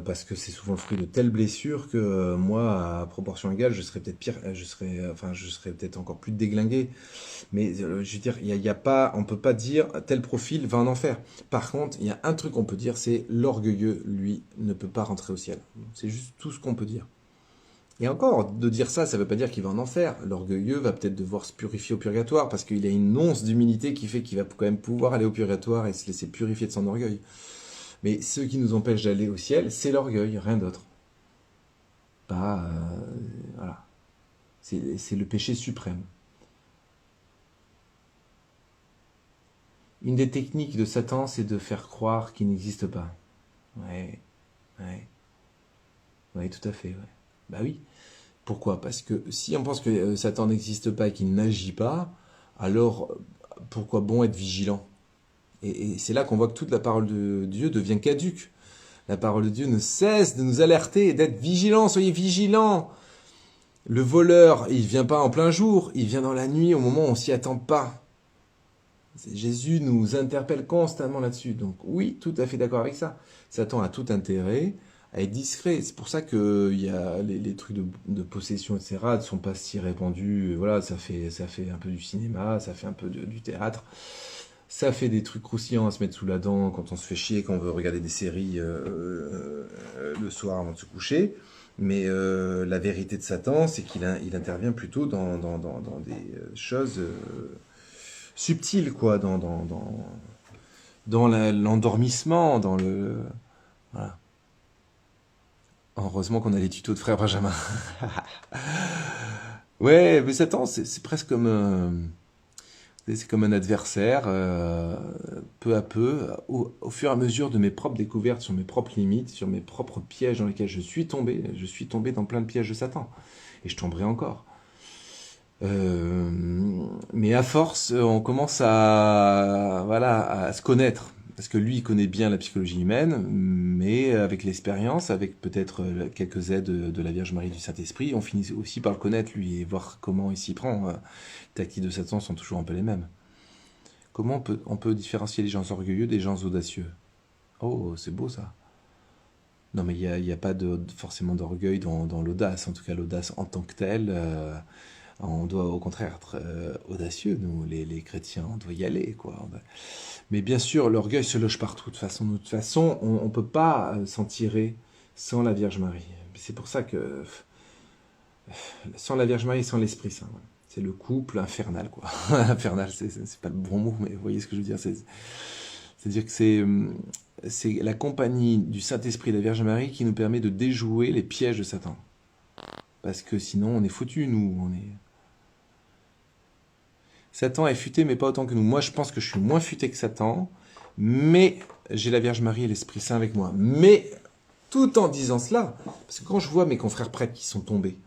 parce que c'est souvent le fruit de telles blessures que moi, à proportion égale, je serais peut-être pire, je serais peut-être encore plus déglingué. Mais je veux dire, il y a pas, on peut pas dire tel profil va en enfer. Par contre, il y a un truc qu'on peut dire, c'est l'orgueilleux, lui, ne peut pas rentrer au ciel. C'est juste tout ce qu'on peut dire. Et encore, de dire ça, ça veut pas dire qu'il va en enfer. L'orgueilleux va peut-être devoir se purifier au purgatoire, parce qu'il a une once d'humilité qui fait qu'il va quand même pouvoir aller au purgatoire et se laisser purifier de son orgueil. Mais ce qui nous empêche d'aller au ciel, c'est l'orgueil, rien d'autre. Pas, voilà. C'est le péché suprême. Une des techniques de Satan, c'est de faire croire qu'il n'existe pas. Ouais, ouais, ouais, tout à fait, ouais. Bah oui. Pourquoi? Parce que si on pense que Satan n'existe pas et qu'il n'agit pas, alors pourquoi bon être vigilant? Et c'est là qu'on voit que toute la parole de Dieu devient caduque. La parole de Dieu ne cesse de nous alerter et d'être vigilant. Soyez vigilants. Le voleur, il vient pas en plein jour, il vient dans la nuit au moment où on s'y attend pas. Jésus nous interpelle constamment là-dessus. Donc oui, tout à fait d'accord avec ça. Satan a tout intérêt à être discret. C'est pour ça que il y a les trucs de possession, etc. ne sont pas si répandus. Voilà, ça fait un peu du cinéma, ça fait un peu du théâtre. Ça fait des trucs croustillants à se mettre sous la dent quand on se fait chier, quand on veut regarder des séries le soir avant de se coucher. Mais la vérité de Satan, c'est qu'il intervient plutôt dans des choses subtiles, quoi, dans l'endormissement, dans le... Voilà. Heureusement qu'on a les tutos de frère Benjamin. Ouais, mais Satan, c'est presque comme... c'est comme un adversaire, peu à peu, au fur et à mesure de mes propres découvertes sur mes propres limites, sur mes propres pièges dans lesquels je suis tombé dans plein de pièges de Satan. Et je tomberai encore. Mais à force, on commence à se connaître. Parce que lui, il connaît bien la psychologie humaine, mais avec l'expérience, avec peut-être quelques aides de la Vierge Marie du Saint-Esprit, on finit aussi par le connaître, lui, et voir comment il s'y prend. Les tactiques de Satan sont toujours un peu les mêmes. Comment on peut différencier les gens orgueilleux des gens audacieux? Oh, c'est beau ça. Non, mais il y a pas forcément d'orgueil dans l'audace, en tout cas l'audace en tant que telle. On doit au contraire être audacieux, nous, les chrétiens, on doit y aller, quoi. Mais bien sûr, l'orgueil se loge partout. De toute façon, on ne peut pas s'en tirer sans la Vierge Marie. C'est pour ça que sans la Vierge Marie, sans l'Esprit Saint, voilà. C'est le couple infernal, quoi. Infernal, c'est pas le bon mot, mais vous voyez ce que je veux dire. C'est-à-dire que c'est la compagnie du Saint-Esprit et de la Vierge Marie qui nous permet de déjouer les pièges de Satan. Parce que sinon, on est foutus, nous. Satan est futé, mais pas autant que nous. Moi, je pense que je suis moins futé que Satan, mais j'ai la Vierge Marie et l'Esprit Saint avec moi. Mais, tout en disant cela, parce que quand je vois mes confrères prêtres qui sont tombés,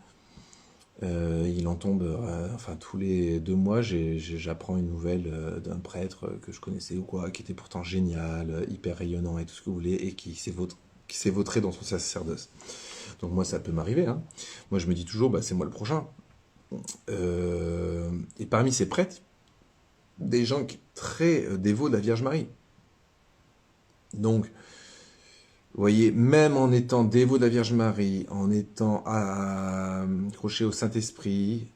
Il en tombe, enfin tous les 2 mois, j'apprends une nouvelle d'un prêtre que je connaissais ou quoi, qui était pourtant génial, hyper rayonnant et tout ce que vous voulez, et qui s'est vautré dans son sacerdoce. Donc moi, ça peut m'arriver, hein. Moi, je me dis toujours, bah, c'est moi le prochain. Et parmi ces prêtres, des gens qui sont très dévots de la Vierge Marie. Donc, vous voyez, même en étant dévot de la Vierge Marie, en étant accroché au Saint-Esprit,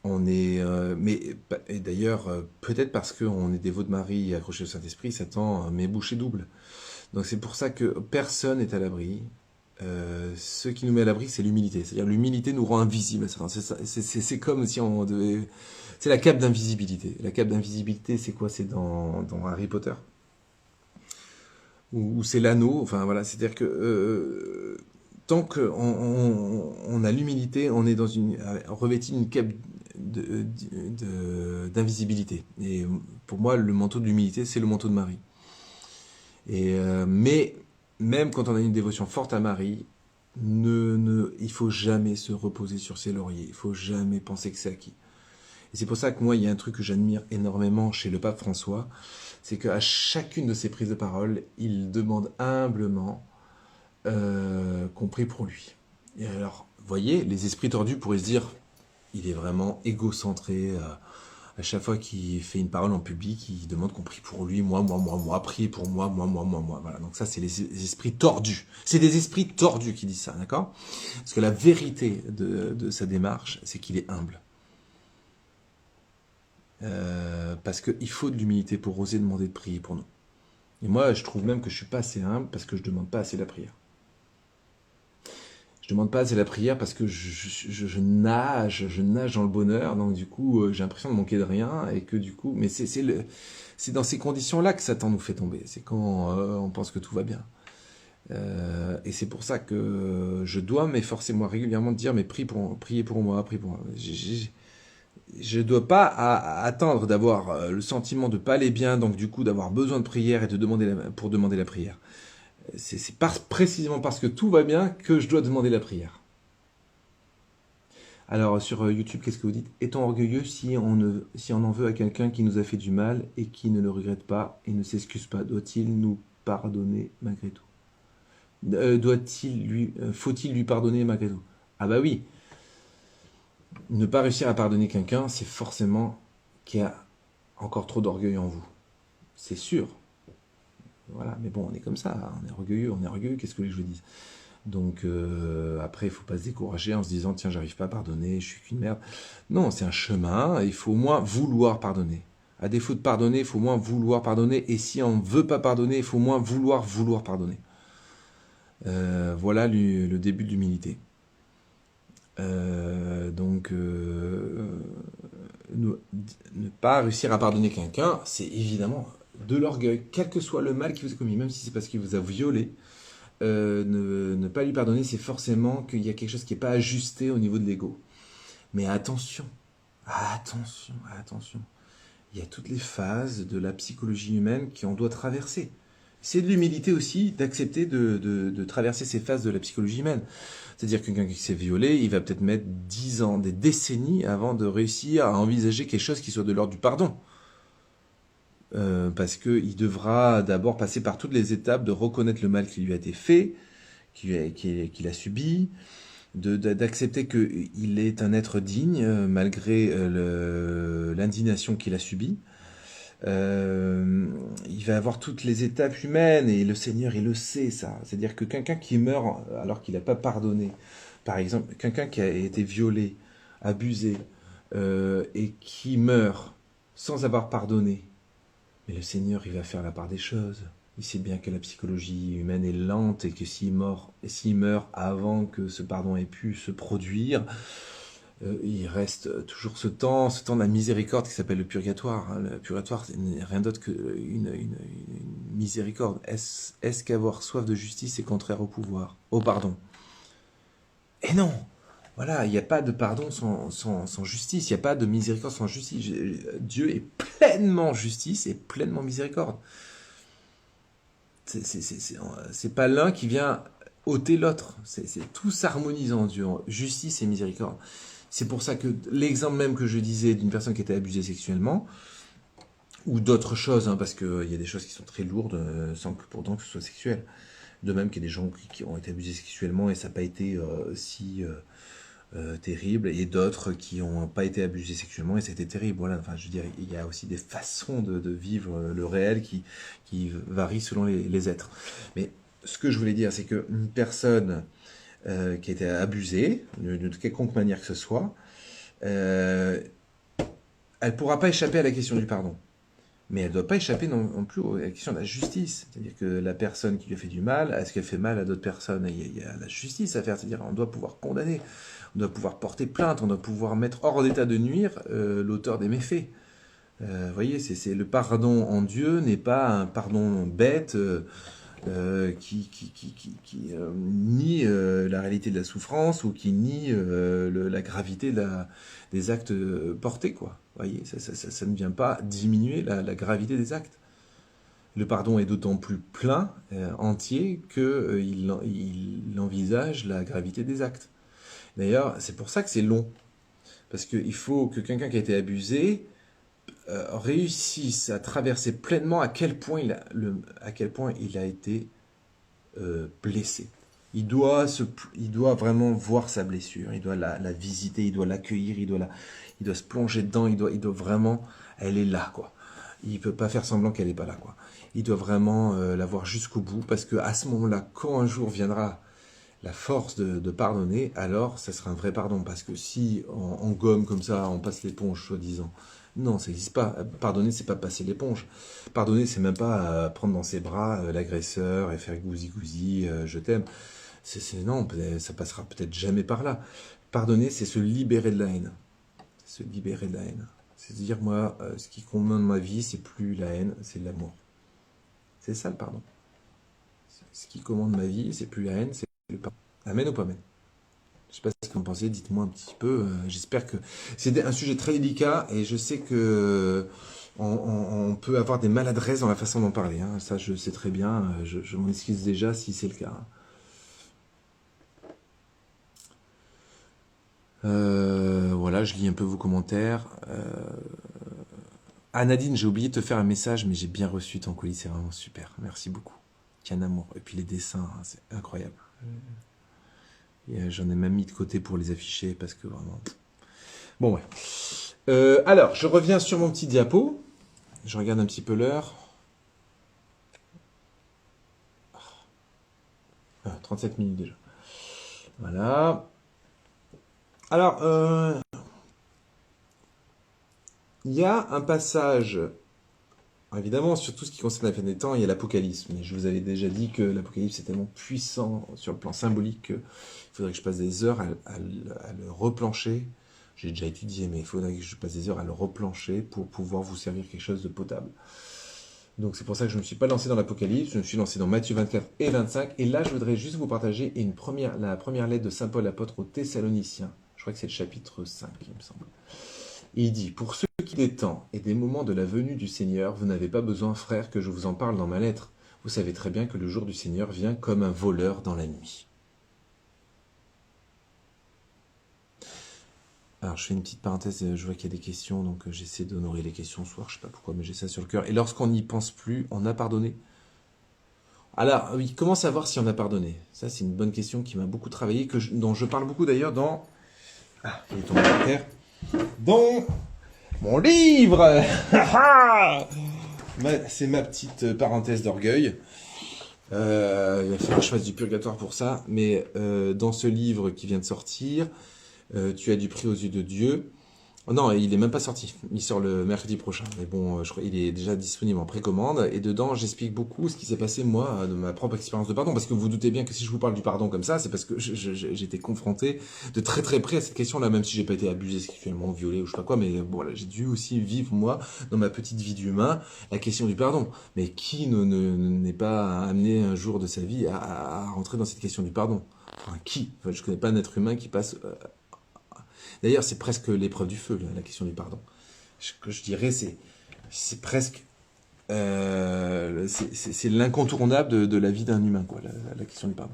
on est, et d'ailleurs, peut-être parce qu'on est dévot de Marie et accroché au Saint-Esprit, Satan met bouchée double. Donc c'est pour ça que personne n'est à l'abri. Ce qui nous met à l'abri, c'est l'humilité. C'est-à-dire l'humilité nous rend invisibles. C'est comme si on devait... C'est la cape d'invisibilité. La cape d'invisibilité, c'est quoi? C'est dans Harry Potter. Ou c'est l'anneau. Enfin voilà, c'est-à-dire que tant qu'on a l'humilité, on est revêti d'une cape d'invisibilité. Et pour moi, le manteau de l'humilité, c'est le manteau de Marie. Mais même quand on a une dévotion forte à Marie, il faut jamais se reposer sur ses lauriers. Il faut jamais penser que c'est acquis. Et c'est pour ça que moi, il y a un truc que j'admire énormément chez le pape François, c'est qu'à chacune de ses prises de parole, il demande humblement qu'on prie pour lui. Et alors, vous voyez, les esprits tordus pourraient se dire, il est vraiment égocentré. À chaque fois qu'il fait une parole en public, il demande qu'on prie pour lui, moi, priez pour moi. Voilà, donc ça, c'est les esprits tordus. C'est des esprits tordus qui disent ça, d'accord? Parce que la vérité de sa démarche, c'est qu'il est humble. Parce qu'il faut de l'humilité pour oser demander de prier pour nous. Et moi, je trouve même que je suis pas assez humble parce que je demande pas assez la prière. Je demande pas assez la prière parce que je nage dans le bonheur, donc du coup, j'ai l'impression de manquer de rien, et que du coup, mais c'est dans ces conditions-là que Satan nous fait tomber. C'est quand on pense que tout va bien. Et c'est pour ça que je dois m'efforcer moi régulièrement de dire, mais priez pour moi, priez pour moi. Je dois pas attendre d'avoir le sentiment de pas aller bien, donc du coup d'avoir besoin de prière et pour demander la prière. C'est précisément parce que tout va bien que je dois demander la prière. Alors sur YouTube, qu'est-ce que vous dites? Est-on orgueilleux si on en veut à quelqu'un qui nous a fait du mal et qui ne le regrette pas et ne s'excuse pas? Doit-il nous pardonner malgré tout? Faut-il lui pardonner malgré tout? Ah bah oui. Ne pas réussir à pardonner quelqu'un, c'est forcément qu'il y a encore trop d'orgueil en vous. C'est sûr. Voilà, mais bon, on est comme ça, on est orgueilleux, qu'est-ce que je vous dise? Donc après, il ne faut pas se décourager en se disant, tiens, j'arrive pas à pardonner, je suis qu'une merde. Non, c'est un chemin, il faut au moins vouloir pardonner. À défaut de pardonner, il faut au moins vouloir pardonner, et si on ne veut pas pardonner, il faut au moins vouloir pardonner. Voilà le début de l'humilité. Donc, ne pas réussir à pardonner quelqu'un, c'est évidemment de l'orgueil, quel que soit le mal qu'il vous a commis, même si c'est parce qu'il vous a violé. Ne pas lui pardonner, c'est forcément qu'il y a quelque chose qui n'est pas ajusté au niveau de l'ego. Mais attention, attention. Il y a toutes les phases de la psychologie humaine qu'on doit traverser. C'est de l'humilité aussi d'accepter de traverser ces phases de la psychologie humaine. C'est-à-dire que quelqu'un qui s'est violé, il va peut-être mettre 10 ans, des décennies avant de réussir à envisager quelque chose qui soit de l'ordre du pardon. Parce qu'il devra d'abord passer par toutes les étapes de reconnaître le mal qui lui a été fait, qu'il a subi, d'accepter qu'il est un être digne malgré l'indignation qu'il a subie. Il va avoir toutes les étapes humaines et le Seigneur, il le sait ça. C'est-à-dire que quelqu'un qui meurt alors qu'il n'a pas pardonné, par exemple, quelqu'un qui a été violé, abusé, et qui meurt sans avoir pardonné, mais le Seigneur, il va faire la part des choses. Il sait bien que la psychologie humaine est lente et que s'il meurt avant que ce pardon ait pu se produire, il reste toujours ce temps de la miséricorde qui s'appelle le purgatoire. Le purgatoire, c'est rien d'autre qu'une miséricorde. Est-ce qu'avoir soif de justice est contraire au pardon? Et non! Voilà, il n'y a pas de pardon sans justice, il n'y a pas de miséricorde sans justice. Dieu est pleinement justice et pleinement miséricorde. C'est pas l'un qui vient ôter l'autre. C'est tout s'harmonise en Dieu, en justice et miséricorde. C'est pour ça que l'exemple même que je disais d'une personne qui était abusée sexuellement, ou d'autres choses, hein, parce qu'il y a des choses qui sont très lourdes, sans que pourtant que ce soit sexuel. De même qu'il y a des gens qui ont été abusés sexuellement et ça n'a pas été si terrible, et d'autres qui n'ont pas été abusés sexuellement et ça a été terrible. Voilà. Enfin, je veux dire, il y a aussi des façons de vivre le réel qui varient selon les êtres. Mais ce que je voulais dire, c'est qu'une personne qui a été abusée, de quelconque manière que ce soit, elle ne pourra pas échapper à la question du pardon. Mais elle ne doit pas échapper non plus à la question de la justice. C'est-à-dire que la personne qui lui a fait du mal, est-ce qu'elle fait mal à d'autres personnes? Il y a la justice à faire. C'est-à-dire qu'on doit pouvoir condamner, on doit pouvoir porter plainte, on doit pouvoir mettre hors d'état de nuire l'auteur des méfaits. Vous voyez, le pardon en Dieu n'est pas un pardon bête qui nie la réalité de la souffrance ou qui nie la gravité des actes portés, quoi. Vous voyez, ça ne vient pas diminuer la gravité des actes. Le pardon est d'autant plus plein, entier, qu'il il envisage la gravité des actes. D'ailleurs, c'est pour ça que c'est long. Parce qu'il faut que quelqu'un qui a été abusé réussisse à traverser pleinement à quel point il a été blessé. Il doit vraiment voir sa blessure, il doit la visiter, il doit l'accueillir, il doit se plonger dedans, il doit vraiment, elle est là, quoi. Il ne peut pas faire semblant qu'elle n'est pas là, quoi. Il doit vraiment la voir jusqu'au bout, parce qu'à ce moment-là, quand un jour viendra la force de pardonner, alors ça sera un vrai pardon. Parce que si on gomme comme ça, on passe l'éponge, soi-disant, non, ça n'existe pas. Pardonner, c'est pas passer l'éponge. Pardonner, c'est même pas prendre dans ses bras l'agresseur et faire gousi-gousi, je t'aime. Non, ça passera peut-être jamais par là. Pardonner, c'est se libérer de la haine. Se libérer de la haine. C'est dire, moi, ce qui commande ma vie, c'est plus la haine, c'est l'amour. C'est ça le pardon. Ce qui commande ma vie, c'est plus la haine, c'est le pardon. Amen ou pas amen? Je sais pas ce que vous en pensez, dites-moi un petit peu. J'espère que c'est un sujet très délicat et je sais que on peut avoir des maladresses dans la façon d'en parler, hein. Ça, je sais très bien. Je m'en excuse déjà si c'est le cas. Voilà, je lis un peu vos commentaires. Ah Nadine, j'ai oublié de te faire un message, mais j'ai bien reçu ton colis, c'est vraiment super. Merci beaucoup. Quel amour. Et puis les dessins, hein, c'est incroyable. J'en ai même mis de côté pour les afficher parce que vraiment. Bon, ouais. Alors, je reviens sur mon petit diapo. Je regarde un petit peu l'heure. 37 minutes déjà. Voilà. Alors, il y a un passage, évidemment, sur tout ce qui concerne la fin des temps, il y a l'Apocalypse. Mais je vous avais déjà dit que l'Apocalypse est tellement puissant sur le plan symbolique qu'il faudrait que je passe des heures à le replancher. J'ai déjà étudié, mais il faudrait que je passe des heures à le replancher pour pouvoir vous servir quelque chose de potable. Donc c'est pour ça que je ne me suis pas lancé dans l'Apocalypse, je me suis lancé dans Matthieu 24 et 25. Et là, je voudrais juste vous partager la première lettre de Saint Paul apôtre aux Thessaloniciens. Je crois que c'est le chapitre 5, il me semble. Et il dit, pour ceux qui des temps et des moments de la venue du Seigneur, vous n'avez pas besoin, frères, que je vous en parle dans ma lettre. Vous savez très bien que le jour du Seigneur vient comme un voleur dans la nuit. Alors, je fais une petite parenthèse, je vois qu'il y a des questions, donc j'essaie d'honorer les questions ce soir, je ne sais pas pourquoi, mais j'ai ça sur le cœur. Et lorsqu'on n'y pense plus, on a pardonné. Alors, oui, comment savoir si on a pardonné? Ça, c'est une bonne question qui m'a beaucoup travaillé, dont je parle beaucoup d'ailleurs dans... Ah, il est tombé par terre. Dans mon livre. C'est ma petite parenthèse d'orgueil. Il va falloir que je fasse du purgatoire pour ça, mais dans ce livre qui vient de sortir, tu as du prix aux yeux de Dieu. Oh non, il est même pas sorti. Il sort le mercredi prochain. Mais bon, je crois qu'il est déjà disponible en précommande. Et dedans, j'explique beaucoup ce qui s'est passé, moi, de ma propre expérience de pardon. Parce que vous vous doutez bien que si je vous parle du pardon comme ça, c'est parce que j'étais confronté de très très près à cette question-là, même si j'ai pas été abusé sexuellement, violé ou je sais pas quoi. Mais bon, voilà, j'ai dû aussi vivre, moi, dans ma petite vie d'humain, la question du pardon. Mais qui n'est pas amené un jour de sa vie à rentrer dans cette question du pardon? Enfin, qui? Enfin, je connais pas un être humain qui passe... D'ailleurs, c'est presque l'épreuve du feu, la question du pardon. Je dirais, c'est presque... c'est l'incontournable de la vie d'un humain, quoi, la question du pardon.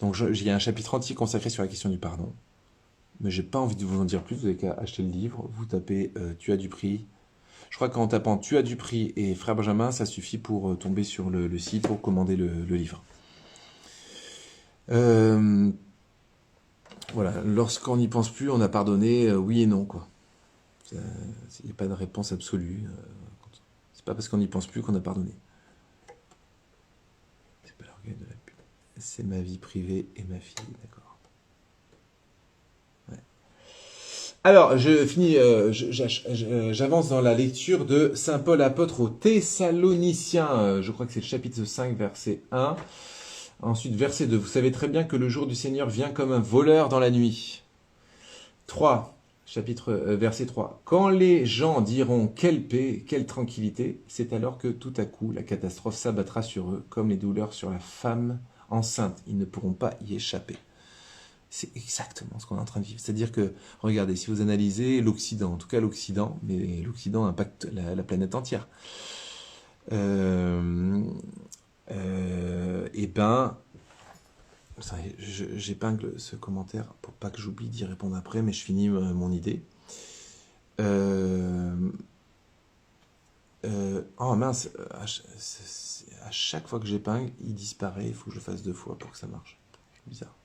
Donc il y a un chapitre entier consacré sur la question du pardon. Mais j'ai pas envie de vous en dire plus, vous avez qu'à acheter le livre, vous tapez Tu as du prix. Je crois qu'en tapant Tu as du prix et Frère Benjamin, ça suffit pour tomber sur le site pour commander le livre. Voilà, lorsqu'on n'y pense plus, on a pardonné, oui et non, quoi. Il n'y a pas de réponse absolue. C'est pas parce qu'on n'y pense plus qu'on a pardonné. C'est pas l'organe de la pub. C'est ma vie privée et ma fille, d'accord. Ouais. Alors, j'avance dans la lecture de Saint Paul apôtre aux Thessaloniciens. Je crois que c'est le chapitre 5, verset 1. Ensuite, verset 2. Vous savez très bien que le jour du Seigneur vient comme un voleur dans la nuit. 3. Verset 3. Quand les gens diront quelle paix, quelle tranquillité, c'est alors que tout à coup la catastrophe s'abattra sur eux, comme les douleurs sur la femme enceinte. Ils ne pourront pas y échapper. C'est exactement ce qu'on est en train de vivre. C'est-à-dire que, regardez, si vous analysez l'Occident, en tout cas l'Occident, mais l'Occident impacte la planète entière. Et ben, j'épingle ce commentaire pour pas que j'oublie d'y répondre après, mais je finis mon idée. Oh mince, à chaque fois que j'épingle, il disparaît, il faut que je le fasse 2 fois pour que ça marche. C'est bizarre.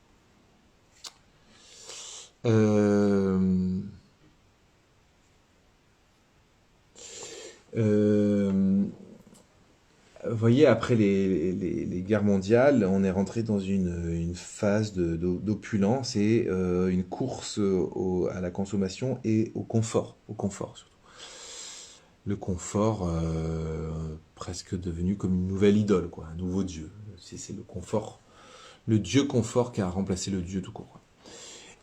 Vous voyez, après les guerres mondiales, on est rentré dans une phase d'opulence et une course à la consommation et au confort surtout. Le confort presque devenu comme une nouvelle idole, quoi, un nouveau dieu. C'est le confort, le dieu confort qui a remplacé le dieu tout court, quoi.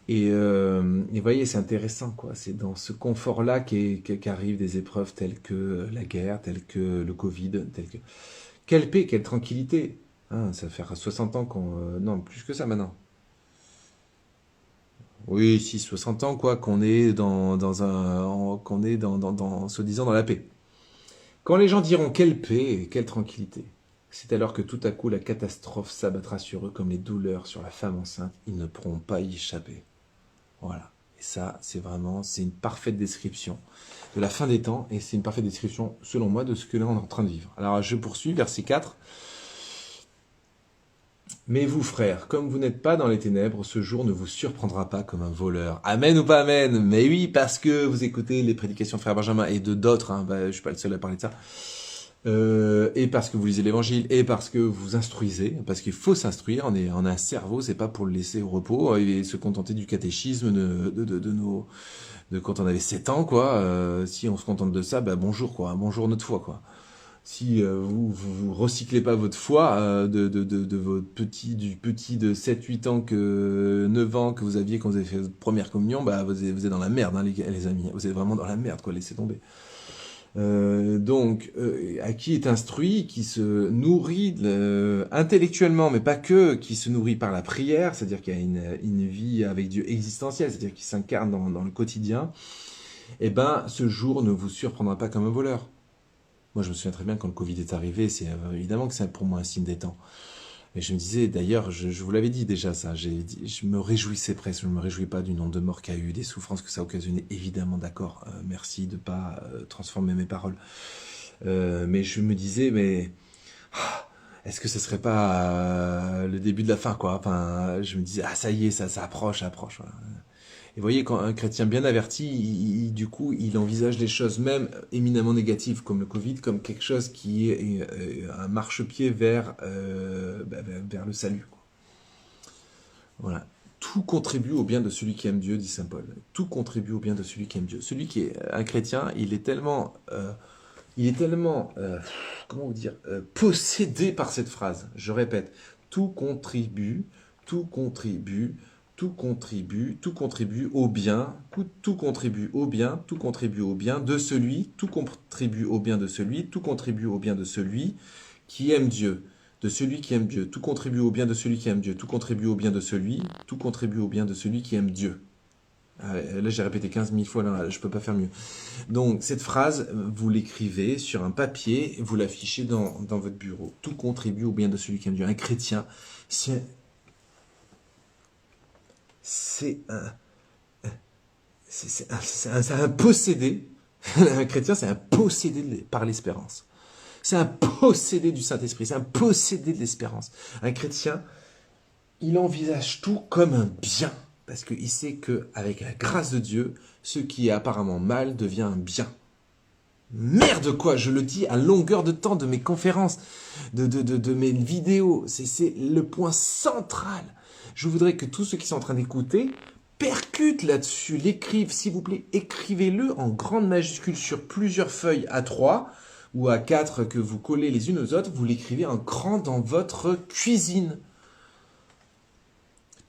Et vous voyez, c'est intéressant, quoi. C'est dans ce confort-là qu'arrivent des épreuves telles que la guerre, telles que le Covid, telles que... Quelle paix, quelle tranquillité. Hein, ça fait 60 ans qu'on... non, plus que ça maintenant. Oui, si, 60 ans, quoi, qu'on est qu'on est soi-disant dans la paix. Quand les gens diront quelle paix, quelle tranquillité, c'est alors que tout à coup la catastrophe s'abattra sur eux comme les douleurs sur la femme enceinte. Ils ne pourront pas y échapper. Voilà. Et ça, c'est une parfaite description de la fin des temps, et c'est une parfaite description, selon moi, de ce que là on est en train de vivre. Alors, je poursuis, verset 4. Mais vous, frères, comme vous n'êtes pas dans les ténèbres, ce jour ne vous surprendra pas comme un voleur. Amen ou pas amen? Mais oui, parce que vous écoutez les prédications de Frère Benjamin et de d'autres, hein, je suis pas le seul à parler de ça. Et parce que vous lisez l'évangile, et parce que vous instruisez, parce qu'il faut s'instruire, on a un cerveau, c'est pas pour le laisser au repos et se contenter du catéchisme de quand on avait 7 ans, quoi. Si on se contente de ça, bah bonjour, quoi, bonjour notre foi, quoi. Si vous recyclez pas votre foi de votre du petit de 7-8 ans, 9 ans que vous aviez quand vous avez fait votre première communion, bah vous êtes dans la merde, hein, les amis. Vous êtes vraiment dans la merde, quoi, laissez tomber. Donc, à qui est instruit, qui se nourrit intellectuellement, mais pas que, qui se nourrit par la prière, c'est-à-dire qu'il y a une vie avec Dieu existentielle, c'est-à-dire qui s'incarne dans le quotidien, eh ben, ce jour ne vous surprendra pas comme un voleur. Moi, je me souviens très bien quand le Covid est arrivé, c'est évidemment que c'est pour moi un signe des temps. Et je me disais, d'ailleurs, je vous l'avais dit déjà ça, je me réjouissais presque, je ne me réjouis pas du nombre de morts qu'il y a eu, des souffrances que ça a occasionné, évidemment, d'accord, merci de ne pas transformer mes paroles. Mais je me disais, mais est-ce que ce serait pas le début de la fin, quoi? Enfin, je me disais, ah ça y est, ça approche, voilà. Et vous voyez, quand un chrétien bien averti, du coup, il envisage les choses même éminemment négatives, comme le Covid, comme quelque chose qui est un marchepied vers le salut, quoi. Voilà. Tout contribue au bien de celui qui aime Dieu, dit saint Paul. Tout contribue au bien de celui qui aime Dieu. Celui qui est un chrétien, il est tellement, comment vous dire, possédé par cette phrase. Je répète, tout contribue, tout contribue, tout contribue, tout contribue au bien, tout contribue au bien, tout contribue au bien de celui, tout contribue au bien de celui, tout contribue au bien de celui qui aime Dieu, de celui qui aime Dieu, tout contribue au bien de celui qui aime Dieu, tout contribue au bien de celui, tout contribue au bien de celui qui aime Dieu. Là, j'ai répété 15 000 fois, là, je peux pas faire mieux. Donc, cette phrase, vous l'écrivez sur un papier, vous l'affichez dans votre bureau. Tout contribue au bien de celui qui aime Dieu. Un chrétien, c'est c'est un possédé. Un chrétien, c'est un possédé par l'espérance. C'est un possédé du Saint-Esprit, c'est un possédé de l'espérance. Un chrétien, il envisage tout comme un bien, parce qu'il sait qu'avec la grâce de Dieu, ce qui est apparemment mal devient un bien. Merde quoi, je le dis à longueur de temps de mes conférences, de mes vidéos, c'est le point central. Je voudrais que tous ceux qui sont en train d'écouter percutent là-dessus, l'écrivent, s'il vous plaît, écrivez-le en grande majuscule sur plusieurs feuilles A3 ou A4 que vous collez les unes aux autres, vous l'écrivez en grand dans votre cuisine.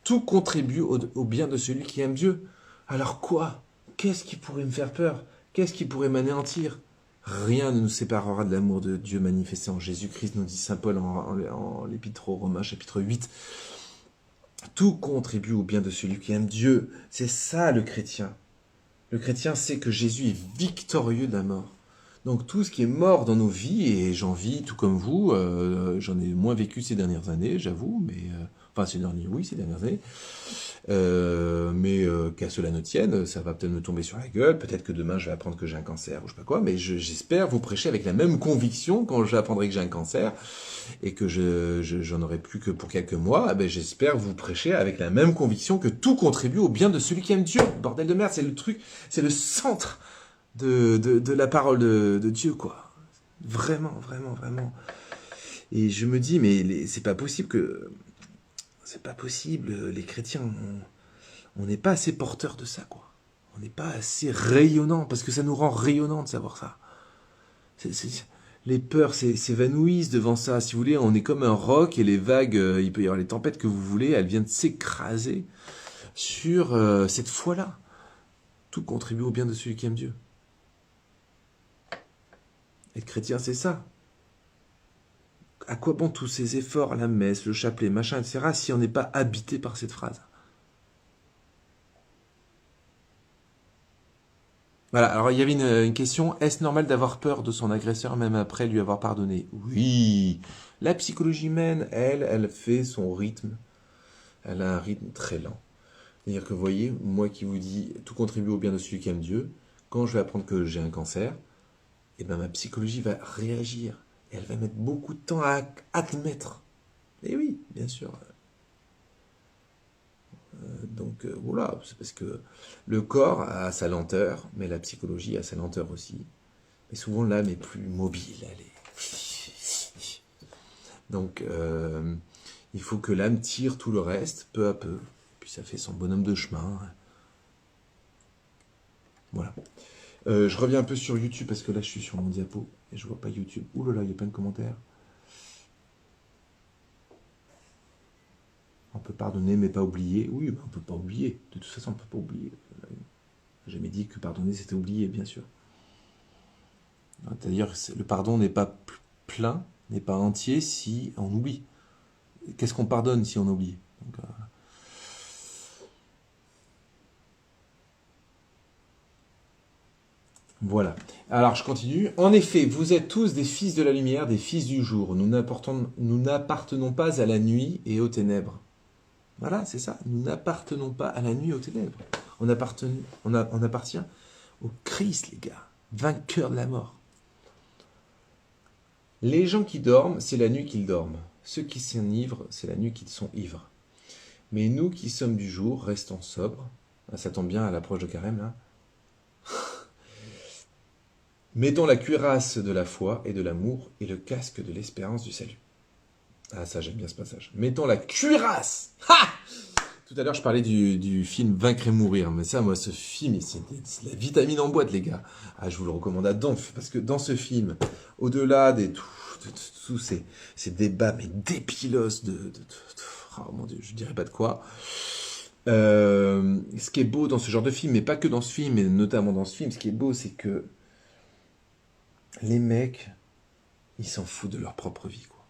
Tout contribue au bien de celui qui aime Dieu. Alors quoi? Qu'est-ce qui pourrait me faire peur? Qu'est-ce qui pourrait m'anéantir? Rien ne nous séparera de l'amour de Dieu manifesté en Jésus-Christ, nous dit saint Paul en l'Épître aux Romains, chapitre 8. Tout contribue au bien de celui qui aime Dieu. C'est ça le chrétien. Le chrétien sait que Jésus est victorieux de la mort. Donc tout ce qui est mort dans nos vies, et j'en vis tout comme vous, j'en ai moins vécu ces dernières années, j'avoue, mais enfin ces dernières années, mais qu'à cela ne tienne, ça va peut-être me tomber sur la gueule, peut-être que demain je vais apprendre que j'ai un cancer ou je sais pas quoi, mais j'espère vous prêcher avec la même conviction quand j'apprendrai que j'ai un cancer et que j'en aurai plus que pour quelques mois, ben j'espère vous prêcher avec la même conviction que tout contribue au bien de celui qui aime Dieu. Bordel de merde, c'est le truc, c'est le centre de la parole de Dieu, quoi. Vraiment, vraiment, vraiment. Et je me dis, mais c'est pas possible les chrétiens, on n'est pas assez porteurs de ça, quoi. On n'est pas assez rayonnant, parce que ça nous rend rayonnant de savoir ça. Les peurs s'évanouissent devant ça. Si vous voulez, on est comme un roc et les vagues, il peut y avoir les tempêtes que vous voulez, elles viennent s'écraser sur cette foi-là. Tout contribue au bien de celui qui aime Dieu. Être chrétien, c'est ça. À quoi bon tous ces efforts, la messe, le chapelet, machin, etc., si on n'est pas habité par cette phrase? Voilà, alors il y avait une question, est-ce normal d'avoir peur de son agresseur même après lui avoir pardonné? Oui, la psychologie humaine, elle fait son rythme, elle a un rythme très lent. C'est-à-dire que vous voyez, moi qui vous dis, tout contribue au bien de celui qui aime Dieu, quand je vais apprendre que j'ai un cancer, et ben ma psychologie va réagir, et elle va mettre beaucoup de temps à admettre. Et oui, bien sûr. Donc voilà, c'est parce que le corps a sa lenteur, mais la psychologie a sa lenteur aussi. Mais souvent l'âme est plus mobile, elle est... Donc il faut que l'âme tire tout le reste, peu à peu. Puis ça fait son bonhomme de chemin. Voilà. Je reviens un peu sur YouTube, parce que là je suis sur mon diapo, et je vois pas YouTube. Ouh là là, il y a plein de commentaires. On peut pardonner, mais pas oublier. Oui, on peut pas oublier. De toute façon, on peut pas oublier. J'ai jamais dit que pardonner, c'était oublier, bien sûr. C'est-à-dire que le pardon n'est pas plein, n'est pas entier si on oublie. Qu'est-ce qu'on pardonne si on oublie? Donc, voilà. Alors, je continue. En effet, vous êtes tous des fils de la lumière, des fils du jour. Nous n'appartenons pas à la nuit et aux ténèbres. Voilà, c'est ça. Nous n'appartenons pas à la nuit et aux ténèbres. On appartient au Christ, les gars. Vainqueur de la mort. Les gens qui dorment, c'est la nuit qu'ils dorment. Ceux qui s'enivrent, c'est la nuit qu'ils sont ivres. Mais nous qui sommes du jour, restons sobres. Ah, ça tombe bien à l'approche de Carême, là. Mettons la cuirasse de la foi et de l'amour et le casque de l'espérance du salut. Ah, ça, j'aime bien ce passage. Mettons la cuirasse! Ha! Tout à l'heure, je parlais du film Vaincre et mourir. Mais ça, moi, ce film, c'est la vitamine en boîte, les gars. Ah, je vous le recommande à donf. Parce que dans ce film, au-delà de tous ces débats, mais dépilos oh mon Dieu, je dirais pas de quoi. Ce qui est beau dans ce genre de film, mais pas que dans ce film, mais notamment dans ce film, ce qui est beau, c'est que les mecs, ils s'en foutent de leur propre vie, quoi.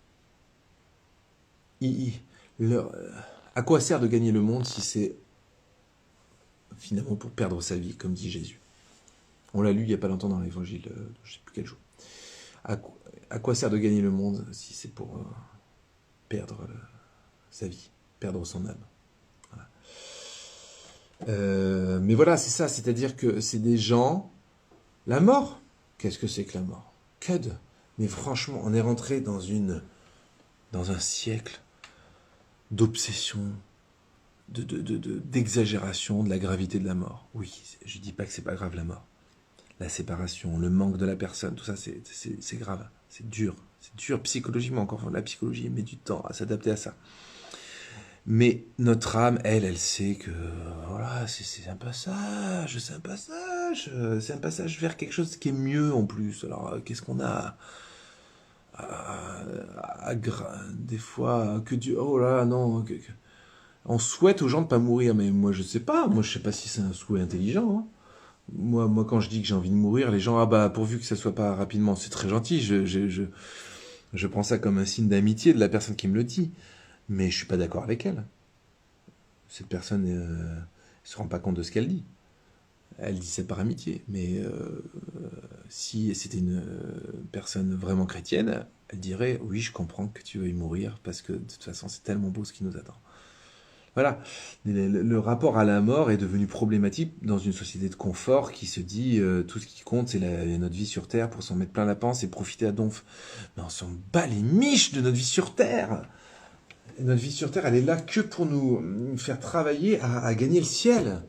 À quoi sert de gagner le monde si c'est finalement pour perdre sa vie, comme dit Jésus? On l'a lu il n'y a pas longtemps dans l'évangile, je ne sais plus quel jour. À quoi sert de gagner le monde si c'est pour perdre sa vie, perdre son âme? Voilà. Mais voilà, c'est ça, c'est-à-dire que c'est des gens... La mort, qu'est-ce que c'est que la mort? Que de... Mais franchement, on est rentré dans un siècle d'obsession, d'exagération de la gravité de la mort. Oui, je dis pas que c'est pas grave la mort. La séparation, le manque de la personne, tout ça, c'est grave. C'est dur. C'est dur psychologiquement. Encore la psychologie met du temps à s'adapter à ça. Mais notre âme, elle sait que voilà, c'est un passage, c'est un passage vers quelque chose qui est mieux en plus. Alors, qu'est-ce qu'on a des fois que Dieu, oh là, non, on souhaite aux gens de pas mourir, mais moi je sais pas, moi je sais pas si c'est un souhait intelligent. Hein. Moi, quand je dis que j'ai envie de mourir, les gens, ah bah pourvu que ça soit pas rapidement, c'est très gentil. Je prends ça comme un signe d'amitié de la personne qui me le dit, mais je suis pas d'accord avec elle. Cette personne se rend pas compte de ce qu'elle dit. Elle dit ça par amitié, mais si c'était une personne vraiment chrétienne, elle dirait oui, je comprends que tu veuilles mourir parce que de toute façon c'est tellement beau ce qui nous attend. Voilà, le rapport à la mort est devenu problématique dans une société de confort qui se dit tout ce qui compte c'est notre vie sur Terre pour s'en mettre plein la panse et profiter à donf. Mais on s'en bat les miches de notre vie sur Terre. Notre vie sur Terre, elle est là que pour nous faire travailler à gagner le ciel.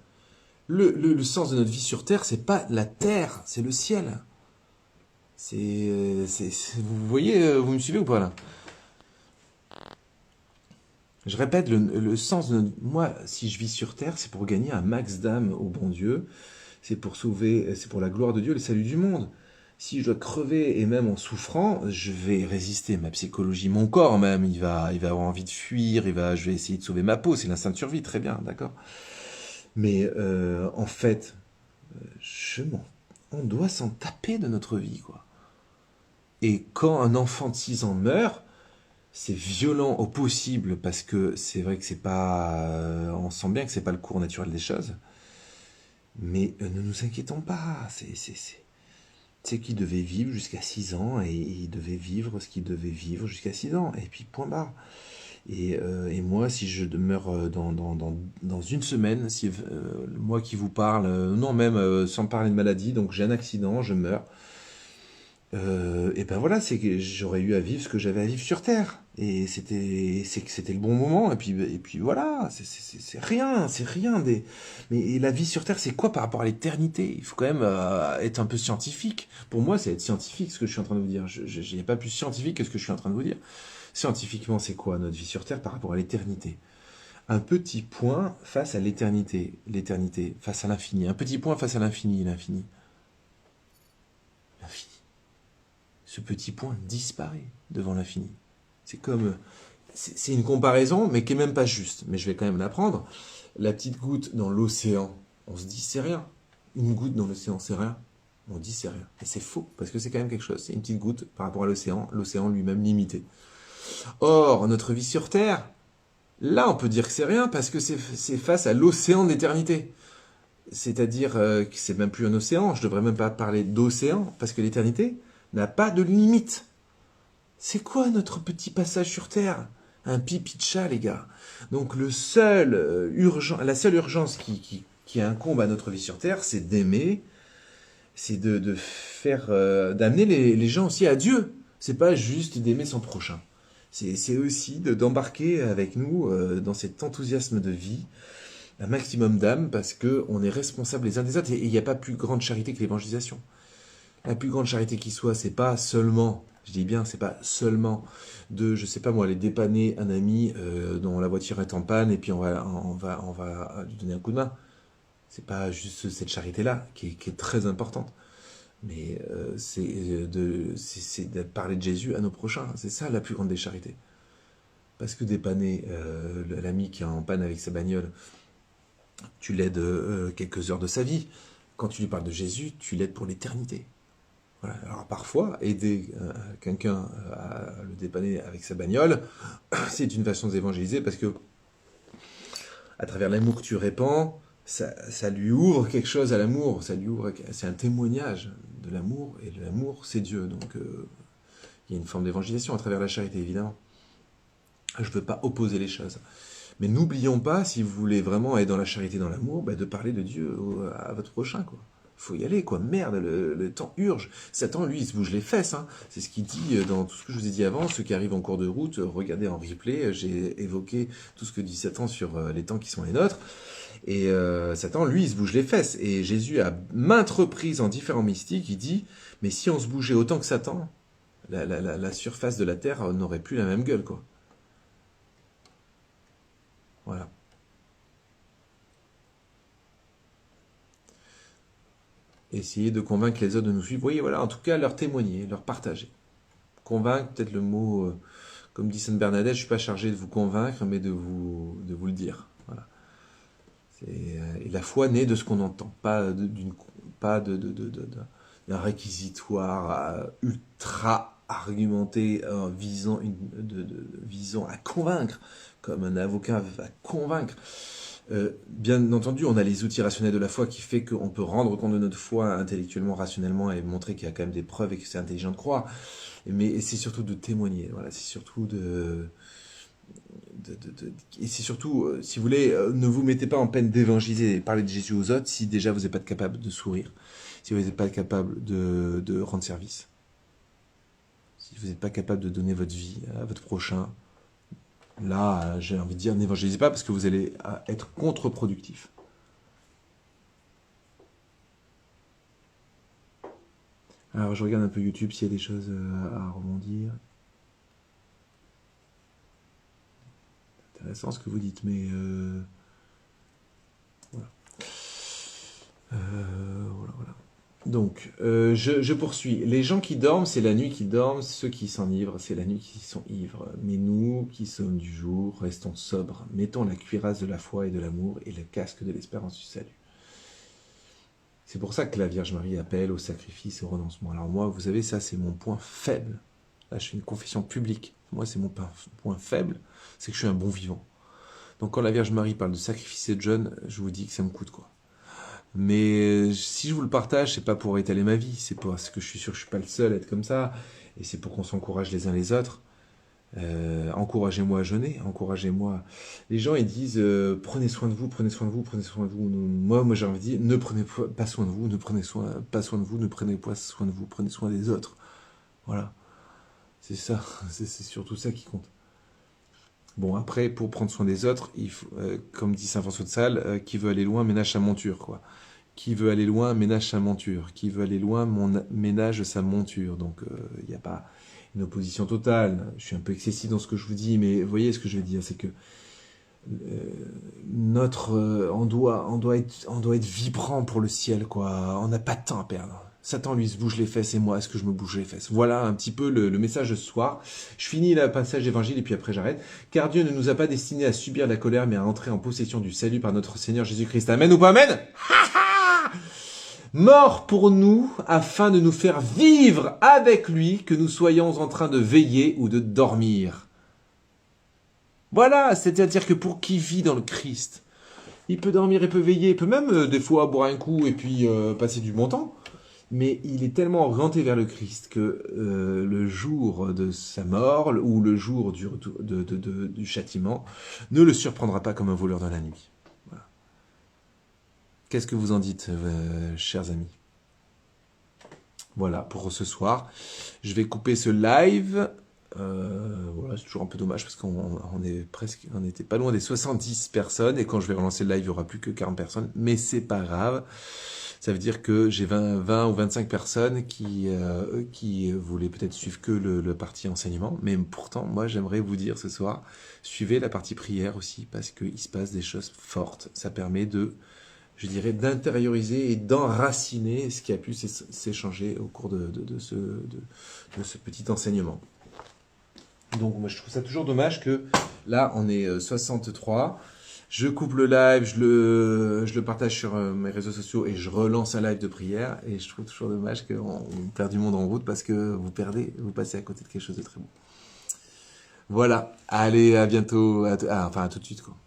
Le sens de notre vie sur Terre, c'est pas la Terre, c'est le ciel. Vous voyez, vous me suivez ou pas là? Je répète, le sens de moi, si je vis sur Terre, c'est pour gagner un max d'âme au bon Dieu. C'est pour sauver, c'est pour la gloire de Dieu, le salut du monde. Si je dois crever et même en souffrant, je vais résister. Ma psychologie, mon corps même, il va avoir envie de fuir. Je vais essayer de sauver ma peau. C'est l'instinct de survie, très bien, d'accord. Mais en fait, on doit s'en taper de notre vie, quoi. Et quand un enfant de 6 ans meurt, c'est violent au possible parce que c'est vrai que c'est pas, on sent bien que c'est pas le cours naturel des choses. Mais ne nous inquiétons pas, c'est qu'il devait vivre jusqu'à 6 ans et il devait vivre ce qu'il devait vivre jusqu'à 6 ans. Et puis point barre. Et moi, si je meurs dans une semaine, si moi qui vous parle, non même sans parler de maladie, donc j'ai un accident, je meurs, et ben voilà, c'est que j'aurais eu à vivre ce que j'avais à vivre sur Terre. Et c'était le bon moment. Et puis voilà, c'est rien, c'est rien. Mais la vie sur Terre, c'est quoi par rapport à l'éternité? Il faut quand même être un peu scientifique. Pour moi, c'est être scientifique ce que je suis en train de vous dire. Je n'ai pas plus scientifique que ce que je suis en train de vous dire. Scientifiquement, c'est quoi notre vie sur Terre par rapport à l'éternité? Un petit point face à l'éternité face à l'infini. Un petit point face à l'infini, l'infini. L'infini. Ce petit point disparaît devant l'infini. C'est une comparaison, mais qui est même pas juste. Mais je vais quand même la prendre. La petite goutte dans l'océan, on se dit c'est rien. Une goutte dans l'océan, c'est rien. On dit c'est rien. Et c'est faux, parce que c'est quand même quelque chose. C'est une petite goutte par rapport à l'océan lui-même limité. Or, notre vie sur Terre, là on peut dire que c'est rien, parce que c'est face à l'océan de l'éternité. C'est-à-dire que c'est même plus un océan, je devrais même pas parler d'océan, parce que l'éternité n'a pas de limite. C'est quoi notre petit passage sur Terre? Un pipi de chat, les gars. Donc la seule urgence qui incombe à notre vie sur Terre, c'est d'aimer, c'est de faire, d'amener les gens aussi à Dieu. C'est pas juste d'aimer son prochain. C'est aussi d'embarquer avec nous dans cet enthousiasme de vie, un maximum d'âme, parce qu'on est responsables les uns des autres. Et il n'y a pas plus grande charité que l'évangélisation. La plus grande charité qui soit, c'est pas seulement, je dis bien, c'est pas seulement je sais pas moi, aller dépanner un ami dont la voiture est en panne et puis on va lui donner un coup de main. C'est pas juste cette charité-là qui est très importante, mais c'est de parler de Jésus à nos prochains. C'est ça la plus grande des charités. Parce que dépanner l'ami qui est en panne avec sa bagnole, tu l'aides quelques heures de sa vie. Quand tu lui parles de Jésus, tu l'aides pour l'éternité. Voilà. Alors parfois, aider quelqu'un à le dépanner avec sa bagnole, c'est une façon d'évangéliser parce que à travers l'amour que tu répands, ça lui ouvre quelque chose à l'amour. C'est un témoignage de l'amour et de l'amour, c'est Dieu. Donc il y a une forme d'évangélisation à travers la charité, évidemment. Je ne veux pas opposer les choses. Mais n'oublions pas, si vous voulez vraiment être dans la charité, dans l'amour, bah, de parler de Dieu à votre prochain, quoi. Faut y aller, quoi. Merde, le temps urge. Satan, lui, il se bouge les fesses, hein. C'est ce qu'il dit dans tout ce que je vous ai dit avant. Ceux qui arrivent en cours de route, regardez en replay. J'ai évoqué tout ce que dit Satan sur les temps qui sont les nôtres. Et Satan, lui, il se bouge les fesses. Et Jésus, à maintes reprises en différents mystiques, il dit, mais si on se bougeait autant que Satan, la surface de la Terre n'aurait plus la même gueule, quoi. Voilà. Essayer de convaincre les autres de nous suivre. Oui, voilà, en tout cas, leur témoigner, leur partager. Convaincre, peut-être le mot, comme dit Sainte Bernadette, je ne suis pas chargé de vous convaincre, mais de vous le dire. Voilà. Et la foi naît de ce qu'on entend, pas d'un réquisitoire ultra argumenté visant à convaincre, comme un avocat va convaincre. Bien entendu, on a les outils rationnels de la foi qui fait qu'on peut rendre compte de notre foi intellectuellement, rationnellement et montrer qu'il y a quand même des preuves et que c'est intelligent de croire. Mais c'est surtout de témoigner. Voilà, c'est surtout et c'est surtout, si vous voulez, ne vous mettez pas en peine d'évangéliser et parler de Jésus aux autres si déjà vous n'êtes pas capable de sourire, si vous n'êtes pas capable de rendre service, si vous n'êtes pas capable de donner votre vie à votre prochain. Là, j'ai envie de dire, n'évangélisez pas parce que vous allez être contre-productif. Alors, je regarde un peu YouTube s'il y a des choses à rebondir. C'est intéressant ce que vous dites, mais voilà. Voilà. Donc, je poursuis. Les gens qui dorment, c'est la nuit qui dorment. Ceux qui s'enivrent, c'est la nuit qui sont ivres. Mais nous, qui sommes du jour, restons sobres. Mettons la cuirasse de la foi et de l'amour et le casque de l'espérance du salut. C'est pour ça que la Vierge Marie appelle au sacrifice et au renoncement. Alors moi, vous savez, ça, c'est mon point faible. Là, je fais une confession publique. Moi, c'est mon point faible, c'est que je suis un bon vivant. Donc, quand la Vierge Marie parle de sacrifice et de jeûne, je vous dis que ça me coûte, quoi. Mais si je vous le partage, c'est pas pour étaler ma vie, c'est parce que je suis sûr que je suis pas le seul à être comme ça, et c'est pour qu'on s'encourage les uns les autres. Encouragez-moi à jeûner, encouragez-moi. Les gens ils disent prenez soin de vous, prenez soin de vous, prenez soin de vous. Moi j'ai envie de dire ne prenez pas soin de vous, ne prenez pas soin de vous, ne prenez pas soin de vous, prenez soin des autres. Voilà, c'est ça, c'est surtout ça qui compte. Bon après pour prendre soin des autres, il faut, comme dit Saint François de Sales, qui veut aller loin ménage sa monture quoi. Qui veut aller loin ménage sa monture. Qui veut aller loin ménage sa monture. Donc il n'y a pas une opposition totale. Je suis un peu excessif dans ce que je vous dis, mais vous voyez ce que je veux dire, c'est que on doit être vibrant pour le ciel, quoi. On n'a pas de temps à perdre. Satan, lui, se bouge les fesses et moi, est-ce que je me bouge les fesses? Voilà un petit peu le message de ce soir. Je finis le passage d'évangile et puis après j'arrête. Car Dieu ne nous a pas destinés à subir la colère, mais à entrer en possession du salut par notre Seigneur Jésus-Christ. Amen ou pas amen? Mort pour nous, afin de nous faire vivre avec lui, que nous soyons en train de veiller ou de dormir. Voilà, c'est-à-dire que pour qui vit dans le Christ, il peut dormir, il peut veiller, il peut même des fois boire un coup et puis passer du bon temps. Mais il est tellement orienté vers le Christ que le jour de sa mort ou le jour du châtiment ne le surprendra pas comme un voleur dans la nuit. Voilà. Qu'est-ce que vous en dites, chers amis? Voilà, pour ce soir. Je vais couper ce live. Voilà, c'est toujours un peu dommage parce qu'on était pas loin des 70 personnes et quand je vais relancer le live, il n'y aura plus que 40 personnes, mais c'est pas grave. Ça veut dire que j'ai 20 ou 25 personnes qui voulaient peut-être suivre que le parti enseignement, mais pourtant, moi, j'aimerais vous dire ce soir, suivez la partie prière aussi parce qu'il se passe des choses fortes. Ça permet je dirais, d'intérioriser et d'enraciner ce qui a pu s'échanger au cours de ce petit enseignement. Donc moi je trouve ça toujours dommage que là on est 63, je coupe le live, je le partage sur mes réseaux sociaux et je relance un live de prière et je trouve toujours dommage qu'on perd du monde en route parce que vous passez à côté de quelque chose de très beau. Voilà, allez à bientôt, à tout de suite quoi.